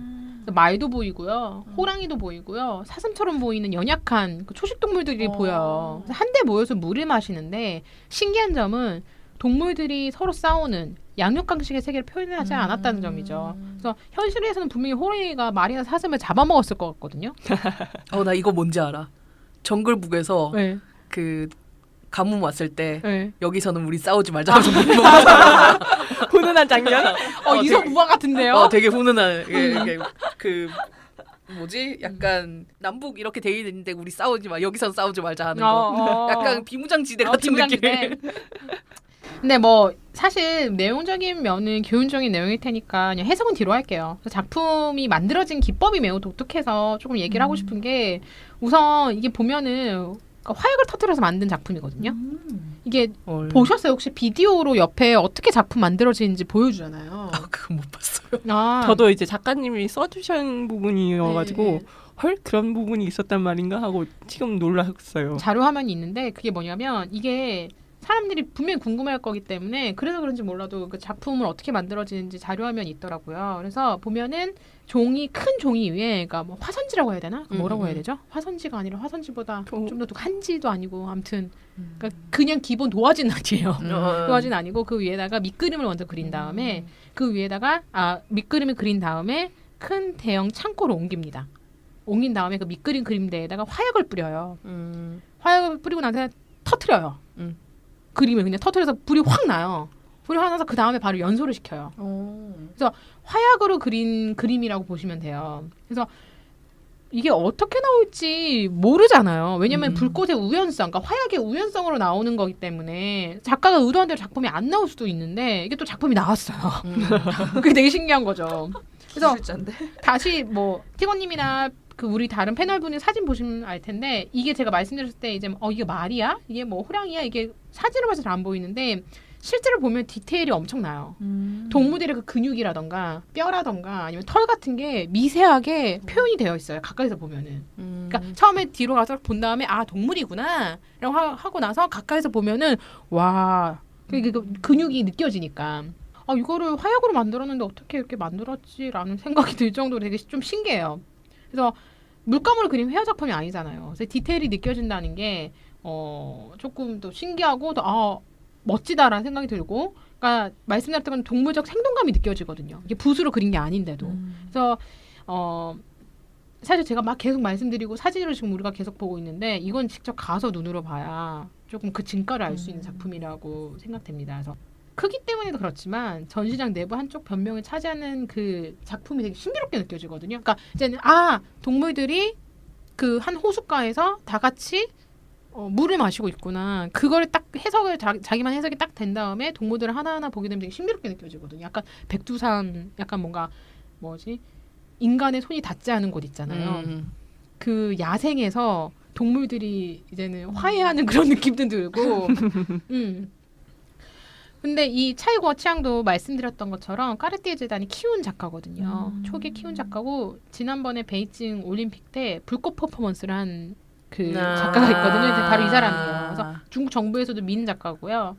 말도 보이고요, 호랑이도 보이고요, 사슴처럼 보이는 연약한 그 초식 동물들이 보여요. 한데 모여서 물을 마시는데 신기한 점은 동물들이 서로 싸우는 양육강식의 세계를 표현하지 않았다는 점이죠. 그래서 현실에서는 분명히 호랑이가 말이나 사슴을 잡아먹었을 것 같거든요. 나 이거 뭔지 알아. 정글북에서 네. 그 가뭄 왔을 때 네. 여기서는 우리 싸우지 말자 하면서 훈훈한 장면. 이석 우화 같은데요? 되게 훈훈한 이게 그 뭐지? 약간 남북 이렇게 돼 있는데 우리 싸우지 마. 여기선 싸우지 말자 하는 거. 약간 비무장지대 같은 비무장지대. 느낌. 근데 뭐 사실 내용적인 면은 교훈적인 내용일 테니까 그냥 해석은 뒤로 할게요. 작품이 만들어진 기법이 매우 독특해서 조금 얘기를 하고 싶은 게 우선 이게 보면은 화약을 터뜨려서 만든 작품이거든요. 이게 보셨어요? 혹시 비디오로 옆에 어떻게 작품 만들어지는지 보여주잖아요. 그건 못 봤어요. 저도 이제 작가님이 써주신 부분이어가지고 네. 헐 그런 부분이 있었단 말인가 하고 지금 놀랐어요. 자료 화면이 있는데 그게 뭐냐면 이게 사람들이 분명히 궁금해할 거기 때문에 그래서 그런지 몰라도 그 작품을 어떻게 만들어지는지 자료 화면이 있더라고요. 그래서 보면은 큰 종이 위에 그러니까 뭐 화선지라고 해야 되나? 뭐라고 해야 되죠? 화선지가 아니라 화선지보다 좀 더 한지도 아니고 아무튼 그러니까 그냥 기본 도화지는 아니에요. 도화지는 아니고 그 위에다가 밑그림을 먼저 그린 다음에 그 위에다가 밑그림을 그린 다음에 큰 대형 창고로 옮깁니다. 옮긴 다음에 그 밑그림 그림대에다가 화약을 뿌려요. 화약을 뿌리고 나서 터트려요. 그림을 그냥 터트려서 불이 확 나요. 불이 확 나서 그 다음에 바로 연소를 시켜요. 그래서 화약으로 그린 그림이라고 보시면 돼요. 그래서 이게 어떻게 나올지 모르잖아요. 왜냐면 음. 불꽃의 우연성, 그러니까 화약의 우연성으로 나오는 거기 때문에 작가가 의도한 대로 작품이 안 나올 수도 있는데 이게 또 작품이 나왔어요. 그게 되게 신기한 거죠. 그래서 기술자인데. 다시 뭐 티거님이나 그 우리 다른 패널 분이 사진 보시면 알 텐데 이게 제가 말씀드렸을 때 이제 이게 말이야? 이게 뭐 호랑이야? 이게 사진으로 봐서 잘 안 보이는데 실제로 보면 디테일이 엄청나요. 동물들의 그 근육이라던가 뼈라던가 아니면 털 같은 게 미세하게 표현이 되어 있어요. 가까이서 보면은. 그러니까 처음에 뒤로 가서 본 다음에 아 동물이구나 라고 하고 나서 가까이서 보면은 와 그 근육이 느껴지니까 아 이거를 화약으로 만들었는데 어떻게 이렇게 만들었지라는 생각이 들 정도로 되게 좀 신기해요. 그래서 물감으로 그린 회화 작품이 아니잖아요. 그래서 디테일이 느껴진다는 게 조금 더 신기하고 더 멋지다라는 생각이 들고, 그러니까 말씀드렸던 건 동물적 생동감이 느껴지거든요. 이게 붓으로 그린 게 아닌데도. 그래서 사실 제가 막 계속 말씀드리고 사진으로 지금 우리가 계속 보고 있는데 이건 직접 가서 눈으로 봐야 조금 그 진가를 알 수 있는 작품이라고 생각됩니다. 그래서 크기 때문에도 그렇지만 전시장 내부 한쪽 변명을 차지하는 그 작품이 되게 신비롭게 느껴지거든요. 그러니까 이제는 동물들이 그 한 호숫가에서 다 같이 물을 마시고 있구나. 그거를 딱 해석을 자기만 해석이 딱 된 다음에 동물들을 하나하나 보게 되면 되게 신비롭게 느껴지거든요. 약간 백두산, 약간 뭔가 인간의 손이 닿지 않은 곳 있잖아요. 그 야생에서 동물들이 이제는 화해하는 그런 느낌도 들고. 근데 이 차이고 치앙도 말씀드렸던 것처럼 까르띠에 재단이 키운 작가거든요. 초기 키운 작가고 지난번에 베이징 올림픽 때 불꽃 퍼포먼스를 한 그 작가가 있거든요. 이제 바로 이 사람이에요. 그래서 중국 정부에서도 민 작가고요.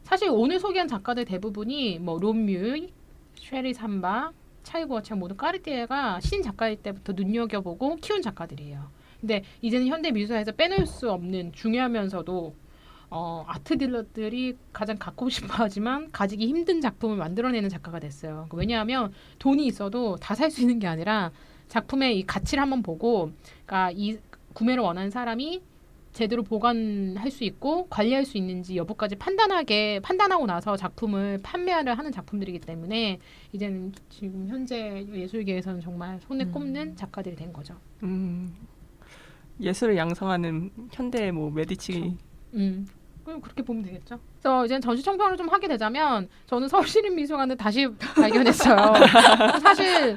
사실 오늘 소개한 작가들 대부분이 뭐 롬뮤, 쉐리 삼바, 차이고 치앙 모두 까르띠에가 신 작가일 때부터 눈여겨보고 키운 작가들이에요. 근데 이제는 현대 미술사에서 빼놓을 수 없는 중요하면서도 아트 딜러들이 가장 갖고 싶어하지만 가지기 힘든 작품을 만들어내는 작가가 됐어요. 왜냐하면 돈이 있어도 다 살 수 있는 게 아니라 작품의 이 가치를 한번 보고, 그러니까 이 구매를 원하는 사람이 제대로 보관할 수 있고 관리할 수 있는지 여부까지 판단하고 나서 작품을 판매를 하는 작품들이기 때문에 이제는 지금 현재 예술계에서는 정말 손에 꼽는 작가들이 된 거죠. 예술을 양성하는 현대 뭐 메디치. 그럼 그렇게 보면 되겠죠. 그래서 이제 전시 청평을 좀 하게 되자면 저는 서울시립미술관을 다시 발견했어요. 사실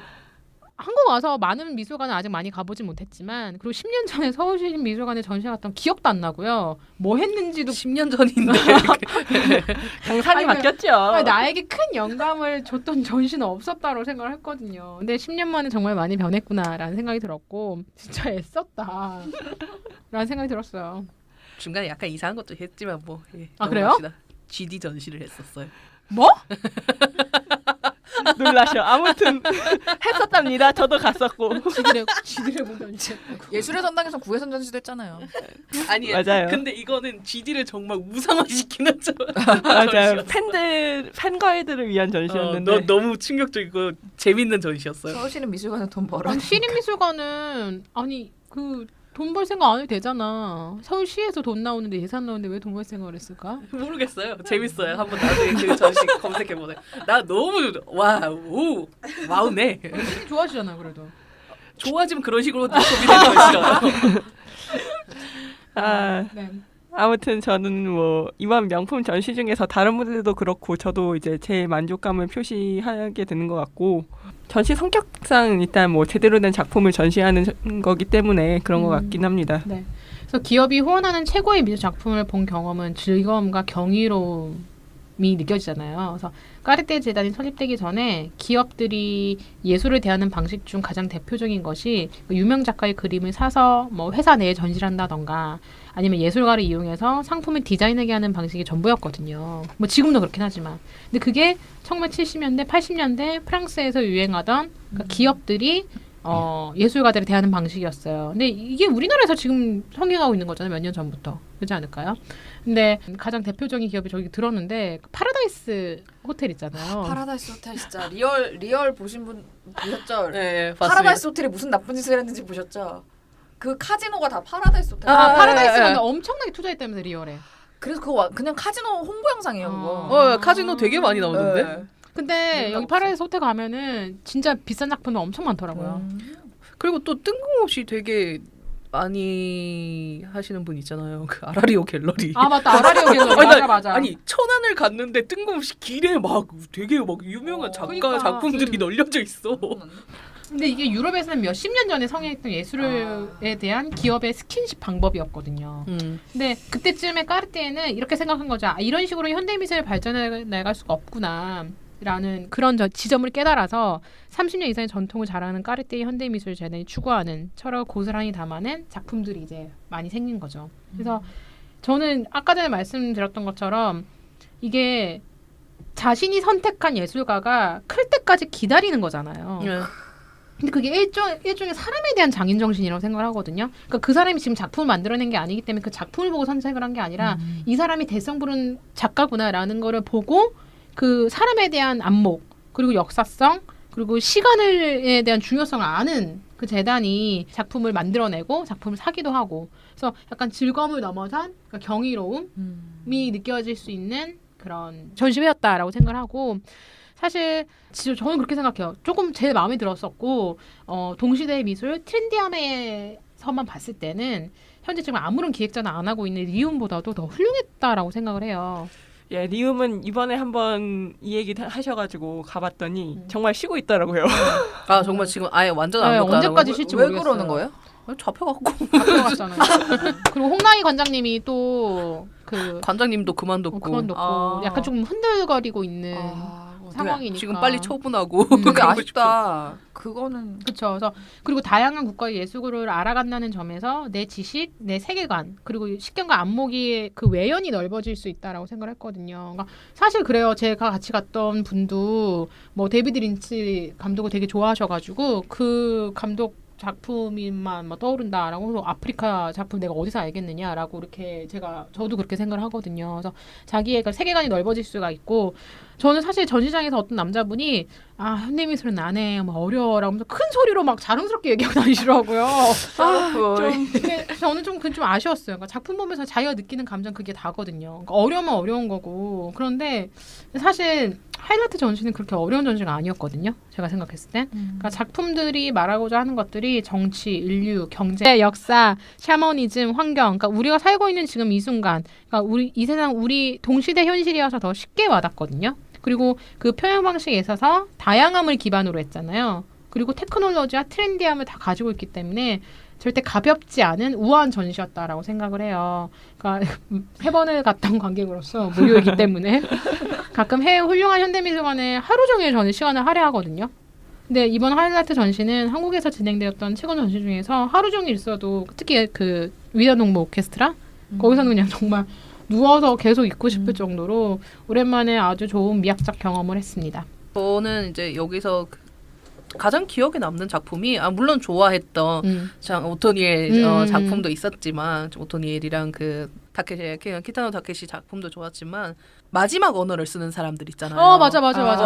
한국 와서 많은 미술관을 아직 많이 가보진 못했지만, 그리고 10년 전에 서울시립미술관에 전시회 갔던 기억도 안 나고요. 뭐 했는지도 10년 전인데 강산이 바뀌었죠. 나에게 큰 영감을 줬던 전시는 없었다고 생각을 했거든요. 근데 10년 만에 정말 많이 변했구나라는 생각이 들었고 진짜 애썼다 라는 생각이 들었어요. 중간에 약간 이상한 것도 했지만 뭐 그래요? 넘어갑시다. GD 전시를 했었어요. 뭐? 놀라셔. 아무튼 했었답니다. 저도 갔었고. 지들의 전시. 예술의 전당에서 구혜선 전시도 했잖아요. 아니 맞아요. 근데 이거는 GD를 정말 우상화시키는 맞아요. 전시였어요. 팬가이드를 위한 전시였는데. 너무 충격적이고 재밌는 전시였어요. 서울시립 미술관에 돈 벌어. 시립미술관은 돈 벌 생각 안 해도 되잖아. 서울시에서 돈 나오는데 예산 나오는데 왜 돈 벌 생각을 했을까? 모르겠어요. 재밌어요. 한번 나중에 그 전시 검색해보세요. 나 너무 와우네. 시립 좋아하시잖아요, 그래도. 좋아지면 그런 식으로 소비되는 것이죠. 네. 아무튼 저는 뭐 이번 명품 전시 중에서 다른 분들도 그렇고 저도 이제 제 만족감을 표시하게 되는 것 같고, 전시 성격상 일단 뭐 제대로 된 작품을 전시하는 거기 때문에 그런 것 같긴 합니다. 네. 그래서 기업이 후원하는 최고의 미술 작품을 본 경험은 즐거움과 경이로움이 느껴지잖아요. 그래서 까르띠에 재단이 설립되기 전에 기업들이 예술을 대하는 방식 중 가장 대표적인 것이 유명 작가의 그림을 사서 뭐 회사 내에 전시를 한다던가 아니면 예술가를 이용해서 상품을 디자인하게 하는 방식이 전부였거든요. 뭐 지금도 그렇긴 하지만. 근데 그게 1970년대, 80년대 프랑스에서 유행하던 그러니까 기업들이 예술가들을 대하는 방식이었어요. 근데 이게 우리나라에서 지금 성행하고 있는 거잖아요. 몇 년 전부터. 그렇지 않을까요? 근데 가장 대표적인 기업이 저기 들었는데 파라다이스 호텔 있잖아요. 파라다이스 호텔 진짜 리얼 보신 분 보셨죠? 네, 봤습니다. 파라다이스 호텔이 무슨 나쁜 짓을 했는지 보셨죠? 그 카지노가 다 파라다이스 호텔. 파라다이스가 엄청나게 투자했다면서 리얼에. 그래서 그거 그냥 카지노 홍보 영상이에요. 그거. 카지노 되게 많이 나오던데. 네. 근데 여기 파라다이스 호텔 가면은 진짜 비싼 작품이 엄청 많더라고요. 그리고 또 뜬금없이 되게 많이 하시는 분 있잖아요. 그 아라리오 갤러리. 아 맞다 아라리오 갤러리 아니, 맞아 맞아. 아니 천안을 갔는데 뜬금없이 길에 막 되게 막 유명한 작가 그러니까. 작품들이 널려져 있어. 근데 이게 유럽에서는 몇십 년 전에 성행했던 예술에 대한 기업의 스킨십 방법이었거든요. 근데 그때쯤에 까르띠에는 이렇게 생각한 거죠. 아, 이런 식으로 현대미술을 발전해 나갈 수가 없구나. 라는 그런 지점을 깨달아서 30년 이상의 전통을 자랑하는 까르띠에 현대미술 재단이 추구하는 철학을 고스란히 담아낸 작품들이 이제 많이 생긴 거죠. 그래서 저는 아까 전에 말씀드렸던 것처럼 이게 자신이 선택한 예술가가 클 때까지 기다리는 거잖아요. 근데 그게 일종의 사람에 대한 장인 정신이라고 생각을 하거든요. 그러니까 그 사람이 지금 작품을 만들어낸 게 아니기 때문에 그 작품을 보고 선택을 한 게 아니라 이 사람이 대성 부른 작가구나라는 거를 보고 그 사람에 대한 안목 그리고 역사성 그리고 시간에 대한 중요성을 아는 그 재단이 작품을 만들어내고 작품을 사기도 하고 그래서 약간 즐거움을 넘어선 그러니까 경이로움이 느껴질 수 있는 그런 전시회였다라고 생각을 하고 사실 진짜 저는 그렇게 생각해요. 조금 제 마음에 들었었고 동시대의 미술 트렌디함에서만 봤을 때는 현재 지금 아무런 기획자는 안 하고 있는 리움보다도 더 훌륭했다라고 생각을 해요. 예, 리움은 이번에 한번 이 얘기 하셔가지고 가봤더니 정말 쉬고 있더라고요. 아 정말 지금 아예 완전 아무것도 안 하고 언제까지 쉴지 왜 모르겠어요. 그러는 거예요? 잡혀갖고 잡혀갔잖아요. 그리고 홍나희 관장님이 또 그 관장님도 그만뒀고 그만뒀고 아. 약간 좀 흔들거리고 있는 어떡해. 상황이니까 지금 빨리 처분하고 음. 되게 그러고 싶어. 아쉽다. 그거는 그렇죠. 그래서 그리고 다양한 국가의 예술을 알아간다는 점에서 내 지식, 내 세계관 그리고 식견과 안목이 그 외연이 넓어질 수 있다라고 생각을 했거든요. 그러니까 사실 그래요. 제가 같이 갔던 분도 뭐 데이비드 린치 감독을 되게 좋아하셔가지고 그 감독 작품만 막 떠오른다라고 해서 아프리카 작품 내가 어디서 알겠느냐라고 이렇게 저도 그렇게 생각을 하거든요. 그래서 자기의 그 세계관이 넓어질 수가 있고 저는 사실 전시장에서 어떤 남자분이 아 현대미술은 안 해, 막 어려워라고 하면서 큰 소리로 막 자랑스럽게 얘기하고 다니시더라고요. 좀 근데 저는 좀 아쉬웠어요. 그러니까 작품 보면서 자기가 느끼는 감정 그게 다거든요. 그러니까 어려우면 어려운 거고 그런데 사실 하이라이트 전시는 그렇게 어려운 전시가 아니었거든요. 제가 생각했을 땐. 그러니까 작품들이 말하고자 하는 것들이 정치, 인류, 경제, 역사, 샤머니즘, 환경. 그러니까 우리가 살고 있는 지금 이 순간, 그러니까 이 세상 우리 동시대 현실이어서 더 쉽게 와닿거든요. 그리고 그 표현 방식에 있어서 다양함을 기반으로 했잖아요. 그리고 테크놀로지와 트렌디함을 다 가지고 있기 때문에 절대 가볍지 않은 우아한 전시였다라고 생각을 해요. 그러니까 해번을 갔던 관객으로서 무료이기 때문에 가끔 해외 훌륭한 현대미술관에 하루 종일 저는 시간을 할애하거든요. 근데 이번 하이라이트 전시는 한국에서 진행되었던 최근 전시 중에서 하루 종일 있어도 특히 그 위다동무 오케스트라 거기서는 그냥 정말 누워서 계속 있고 싶을 정도로 오랜만에 아주 좋은 미학적 경험을 했습니다. 저는 이제 여기서 가장 기억에 남는 작품이 물론 좋아했던 오토니엘 작품도 있었지만 오토니엘이랑 그 키타노 다케시 작품도 좋았지만 마지막 언어를 쓰는 사람들 있잖아요. 맞아.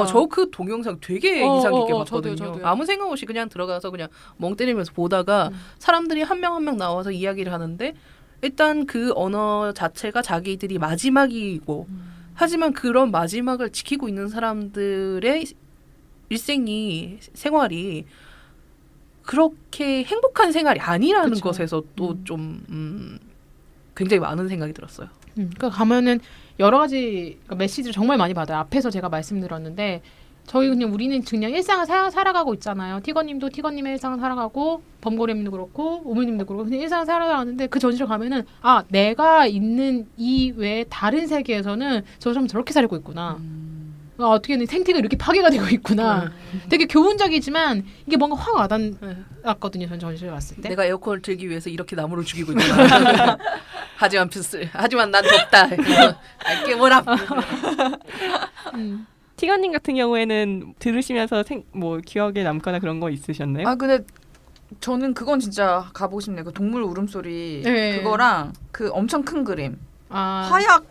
저 그 동영상 되게 인상 깊게 봤거든요. 저도요. 아무 생각 없이 그냥 들어가서 그냥 멍 때리면서 보다가 사람들이 한 명 한 명 나와서 이야기를 하는데 일단 그 언어 자체가 자기들이 마지막이고 하지만 그런 마지막을 지키고 있는 사람들의 생활이 그렇게 행복한 생활이 아니라는 그쵸. 것에서 또 좀 굉장히 많은 생각이 들었어요. 그러니까 가면은 여러 가지 메시지를 정말 많이 받아요. 앞에서 제가 말씀드렸는데 우리는 그냥 일상을 살아가고 있잖아요. 티거님의 일상을 살아가고 범고래님도 그렇고 오물님도 그렇고 그냥 일상을 살아가는데 그 전시를 가면은 내가 있는 이 외에 다른 세계에서는 저 사람 저렇게 살고 있구나. 어떻게든 생태가 이렇게 파괴가 되고 있구나. 되게 교훈적이지만 이게 뭔가 확 와닿았거든요. 전 전시를 봤을 때. 내가 에어컨을 틀기 위해서 이렇게 나무를 죽이고 있구나. 하지만 난 덥다. 알게 뭐라. 티거님 같은 경우에는 들으시면서 기억에 남거나 그런 거 있으셨나요? 근데 저는 그건 진짜 가보고 싶네요. 그 동물 울음소리 네. 그거랑 그 엄청 큰 그림 화약으로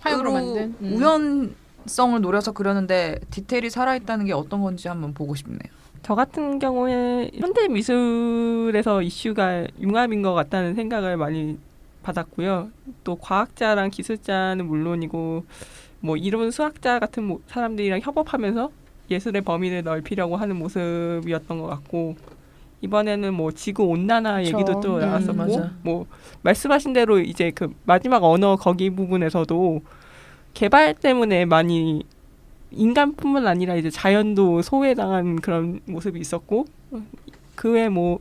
화약으로 만든 우연성을 노려서 그렸는데 디테일이 살아있다는 게 어떤 건지 한번 보고 싶네요. 저 같은 경우에 현대 미술에서 이슈가 융합인 것 같다는 생각을 많이 받았고요. 또 과학자랑 기술자는 물론이고 이론 수학자 같은 사람들이랑 협업하면서 예술의 범위를 넓히려고 하는 모습이었던 것 같고 이번에는 뭐 지구 온난화 그쵸. 얘기도 또 나왔었고 맞아. 뭐 말씀하신 대로 이제 그 마지막 언어 거기 부분에서도 개발 때문에 많이 인간뿐만 아니라 이제 자연도 소외당한 그런 모습이 있었고 그 외에 뭐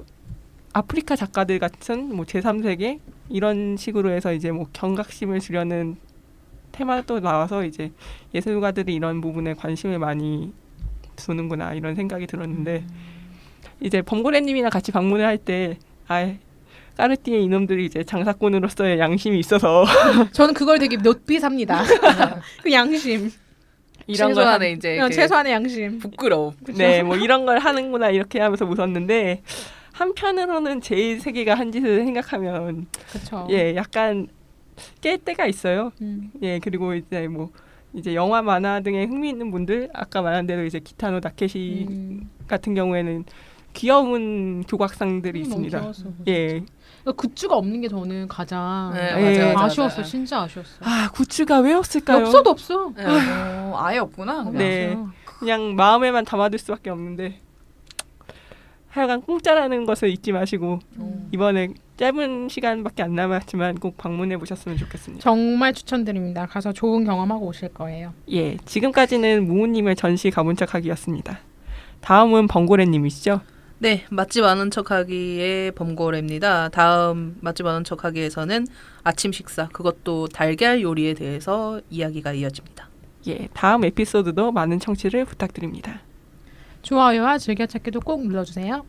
아프리카 작가들 같은 뭐 제3세계 이런 식으로 해서 이제 뭐 경각심을 주려는 테마도 나와서 이제 예술가들이 이런 부분에 관심을 많이 두는구나 이런 생각이 들었는데 이제 범고래님이랑 같이 방문을 할 때 까르띠에 이놈들이 이제 장사꾼으로서의 양심이 있어서 저는 그걸 되게 놋비삽니다. 그 양심. 이런 걸 최소한의 이제 그 최소한의 양심. 부끄러움. 네, 뭐 이런 걸 하는구나 이렇게 하면서 웃었는데 한편으로는 제 세계가 한 짓을 생각하면 그렇죠. 예, 약간 깰 때가 있어요. 예, 그리고 이제 뭐 이제 영화, 만화 등에 흥미 있는 분들 아까 말한 대로 이제 기타노 다케시 같은 경우에는 귀여운 조각상들이 있습니다. 너무 귀여웠어. 예, 그러니까 굿즈가 없는 게 저는 가장 네, 예. 맞아. 아쉬웠어. 진짜 아쉬웠어. 아 굿즈가 왜 없을까요? 없어도 없어. 네. 아예 없구나. 그냥. 네, 그냥 마음에만 담아둘 수밖에 없는데 하여간 공짜라는 것을 잊지 마시고 이번에 짧은 시간밖에 안 남았지만 꼭 방문해 보셨으면 좋겠습니다. 정말 추천드립니다. 가서 좋은 경험하고 오실 거예요. 예, 지금까지는 무우님의 전시 가본 척하기였습니다. 다음은 범고래님이시죠? 네, 맛집 아는 척하기의 범고래입니다. 다음 맛집 아는 척하기에서는 아침 식사, 그것도 달걀 요리에 대해서 이야기가 이어집니다. 예, 다음 에피소드도 많은 청취를 부탁드립니다. 좋아요와 즐겨찾기도 꼭 눌러주세요.